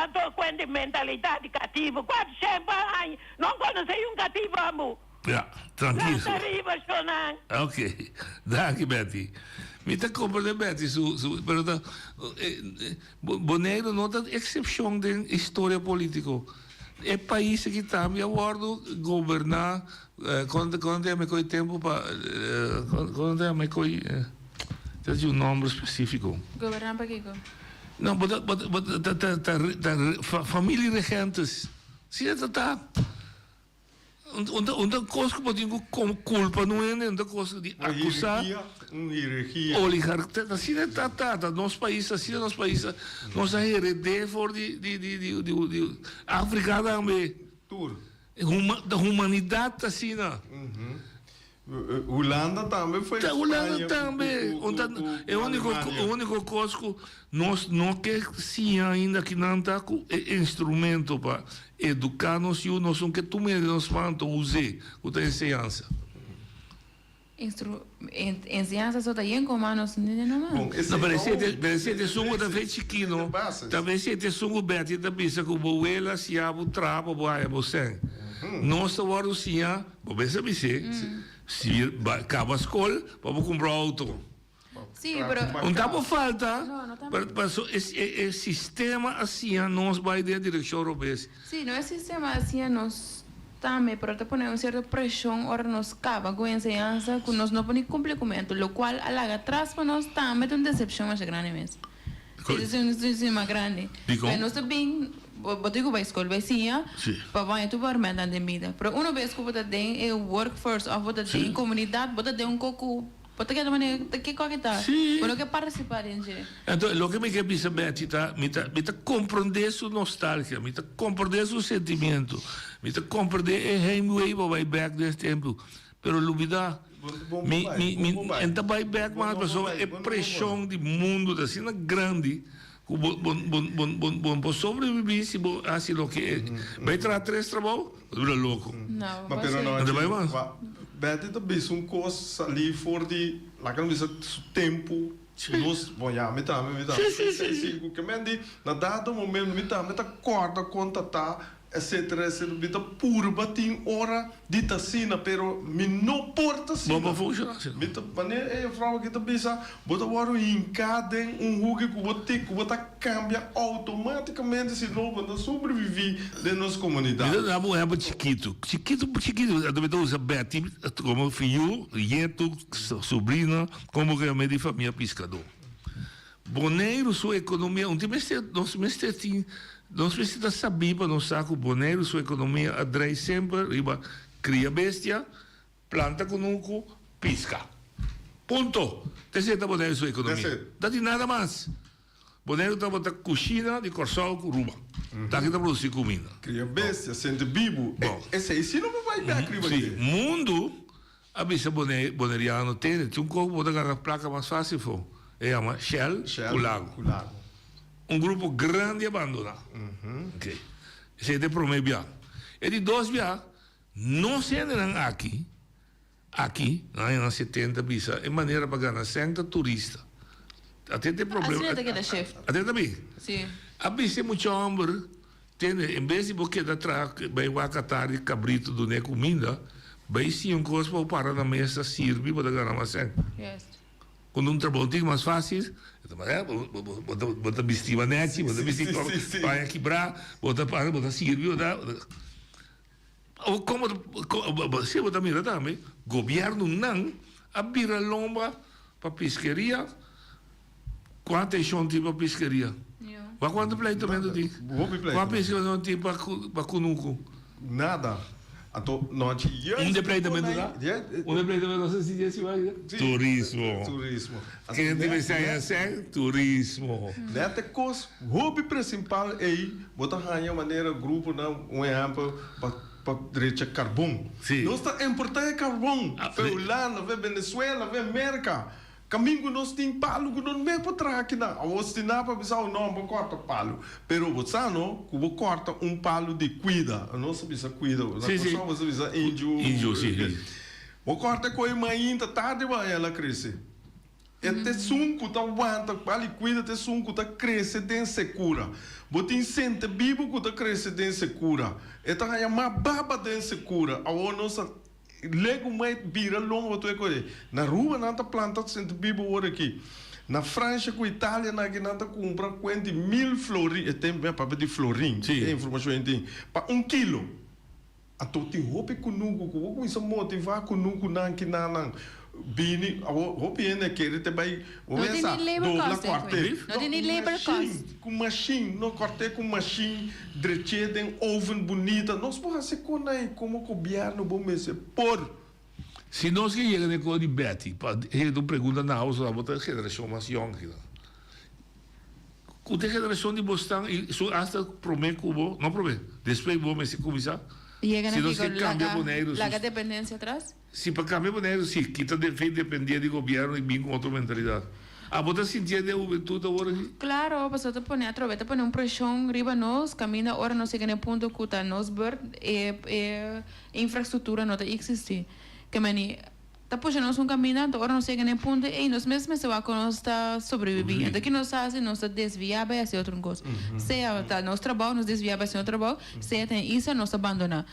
então quando mentalidade cativa, quando sempre, não conhece cativo, amor. Tranquilo. Ok, danke Betty. Me está compreendendo, Betty, pero Bonaire não é exceção de história política. É país que está me abordo governar quando é me tempo para quando é me tem um nome específico. Governar para quê? Não, família regentes. Se está uma coisa que pode com culpa não é uma coisa de acusar oligarquia assim é nosso país assim nosso país nossa heredez for de África também da humanidade assim Holanda também foi Holanda também é o único coisa que nós não quer sim ainda que não está com instrumento para educar-nos e nós não que tu mesmo nos manda usar com a ensinança ensinança só está em comandos não parece que sungo da vez chiquino talvez se te sungo bete da bisa com boela se abo trabo boa você nós agora o sim vou se se acaba a escola vamos comprar auto. Sim, pero não está por falta, mas o sistema assim nos vai da direção europeia. Sim, não é sistema assim nos também, pero te põe uma certa pressão, ora nos acaba com a ensinança, que nós não põe cumprimento, o qual alaga atrás para nós também tem uma decepção mais grande mesmo. Isso é um sistema grande. Mas nós também botigo vai escola vai sim, para vai tu para mandar de vida. Pero uma vez que você tem é workforce, ou você tem comunidade, você tem coco Porque que maneira que tá? Pero que participar em gente. Então, o que me quer saber me tá compreender sua nostalgia, me tá compreender seu sentimento, me tá compreender a heimwee vai back desse tempo. Pero lubida então vai back mais pessoa é pressão de mundo assim grande. Bom sobreviver se assim o que vai trazer três trabalhos, dura louco. Não, não vai mais. Bete também um coisa ali fora de lá que não bisa tempo nós boiar me tá sim que mendi na dado momento me tá corda contatar etc bita puro batin hora dita sina pero me não porta sina bom funciona bita maneira é frau que tá bisa bota waro encadem rugue que bota cambia automaticamente se não bota sobreviver de nossa comunidade ainda dá é chiquito eu usa Betty como filho nieto sobrinho como que é de família pescador Bonaire sua economia nós precisamos saber para nós saco Bonaire sua economia atrai sempre cria bestia planta conosco pesca Ponto. Terceira Bonaire sua economia. Dá de nada mais. Bonaire está botando coxina de corsol com ruba. Está aqui para produzir comida. Cria bestia, sente vivo. Esse aí sim não vai ver aqui. Sim, mundo, a bicha boneriano tem um corpo de a placa mais fácil for. É uma Shell, o lago. Um grupo grande abandonado. Ok. Esse é de promedio. E de dois via, não se andam aqui, na 70 bisa, é maneira para ganhar 100 turista. Até tem problema. Até também. Sim. A bisa é muito homem, em vez de você dar vai o acatar cabrito do ne comida, vai sim um coisa para parar na mesa, serve para ganhar mais 100. Yes. Quando um trabalho mais fácil, bota vestir manete, bota vestir para quebrar, bota servir, como você bota mira também, governo não abrir a lomba para pesqueria, quanto é chão tipo pesqueria? Quanto pleito mesmo tem? Quanto pesqueria não tem para cunuco? Nada. Um depleitamento lá? Um depleitamento não sei se é vai. Turismo. Quem deve ser turismo. Neta coisa, o hobby principal é botar ganhar maneira grupo na um exemplo para direita carvão. Nós está importando carvão. Vê Holanda, vê Venezuela, vê América. Caminho nós tem palo que não é para trás aqui não. Você tem nada para pensar não para cortar palo. Pero você não, que você corta palo de cuida. Não se precisa cuida. Você precisa índio. Você corta com a mãe tarde vai ela crescer. Até sunco tá aguanta, pali cuida até sunco tá cresce den segura. Você sente vivo que tá cresce den segura. Eta ganha mais baba den segura. A nossa lego mais vira longo tu coisa. Na rua nada planta sente vivo hora aqui. Na França com Itália na que nada compra 20.000 florim, tem bem para de florim. Tem informação tem. Para 1 quilo. A tu tem roupa conuco, como isso motivar conuco não que não. Bini, roupa ainda quer te vai. Não tem labor cost. Não tem labor cost. Com machine, não corte com machine, dreche tem oven bonita. Nós podemos ser como o governo bom mesmo por. Se nós que chegamos com o Betty, ele não pergunta na house lá, botar geração mais jovem. Com a geração de Boston, isso hasta promete cubo, não promete. Depois vamos se começar. Se nós cambiar boneiros, larga dependência atrás. Se para cambiar boneiros, se quita depender do governo e vir com outra mentalidade. A botar sentir de juventude agora. Claro, para você pôr aproveita para um pressão riba nós, caminha hora nós chega no ponto que tá nós ber infraestrutura não existe. Que mani tá puxando um caminho, hora nós chega no ponto e nós mesmos se vai nós está sobrevivendo. Daqui nós fazemos nós desviar para essa outra coisa. Se tá nosso trabalho nós desviar para esse outro trabalho, se tem isso nós abandonar.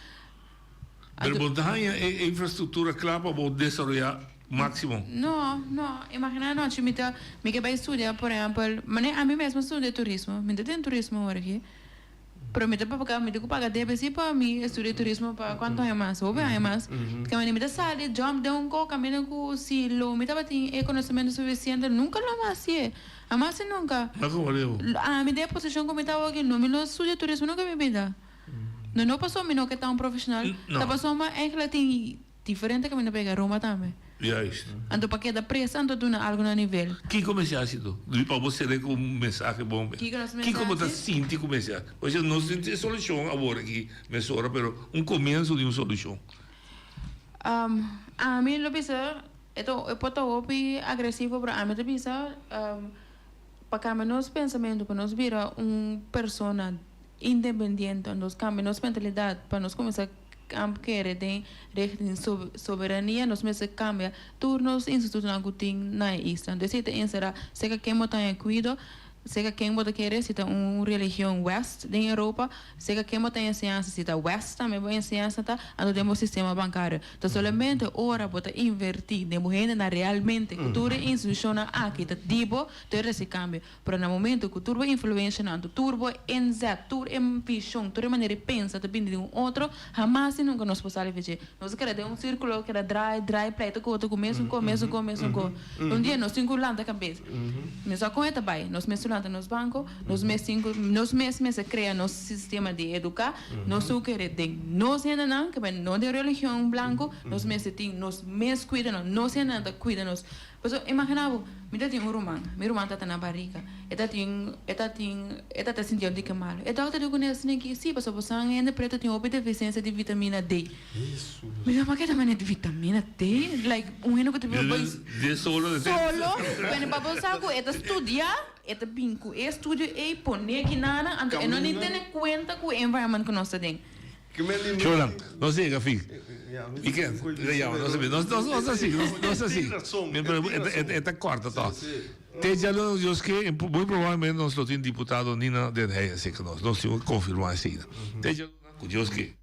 Mas montanha é infraestrutura clara para desenvolver máximo. Não. Imagina não, me que vai estudar, por exemplo, mas a mim mesmo estudei turismo, me tem turismo agora aqui. Pero me pagar, me pagar deve para mim estudar turismo para quanto é mais, ou bem é mais. Que me dá sair, jump de um coca, caminho com se lo me tava tem conhecimento suficiente, nunca lo mais é. A mais nunca. Mas como eu? A me dá posição como estava aqui, não me lo estudei turismo nunca me vida. Não passou me não que tá profissional, tá passou uma ela tem diferente que me pega Roma também. Então para que da pressa ando duna algo no nível. Que começar isso? Para você ler com mensagem bom. Que como tá senti começar. Hoje não tem solução agora aqui, mas ora pero começo de uma solução. A mim lo pensa, eu posso ouvir agressivo para a mim pensa para cambiar nos pensamentos, para nos virar persona independente, nos cambiar nos mentalidade, para nos começar querer tem rechten soberania nos meses cambia turnos institucional que tem na isla decide encerrar se que quem botar cuido se que quem botar querer se uma religião west da Europa se que quem botar ciência se west também vai ciência tá ando temos sistema bancário então somente ora botar invertir de mulher na realmente cultura institucional aqui tá tipo ter esse cambio pero no momento que turbo influência na turbo inzet tur ambição tur maneira pensa depende de outro jamais nunca nós possamos fazer nós queremos um círculo que era dry pleito que outro começo dia nós circulando a cabeça nós só com esta vai nós mencionamos nos bancos, nos mesmos cria nosso sistema de educar, nós queremos, nós ainda não, que não de religião branco, nós mesmos cuidamos, nós ainda cuidamos, Pues imaginavo, mira tinha meu romano tá na barriga. Eta sentiu de que mal. E doutor eu conheço nem que sim, passou por sangue ainda preto tinha uma deficiência de vitamina D. Isso. Mas mas que também é de vitamina D? Like ano que tipo De solo. Quando papo saco, eta estudiar, eta binco, estudio e pone aqui nada, então eu não entendo conta com o environment que nós temos. Choram, não sei, Gafi. E que? Não assim. É corta, tá? Tem já os que muito provavelmente nós temos diputado Nina de Reis, que nós temos que confirmar isso. Tem já os que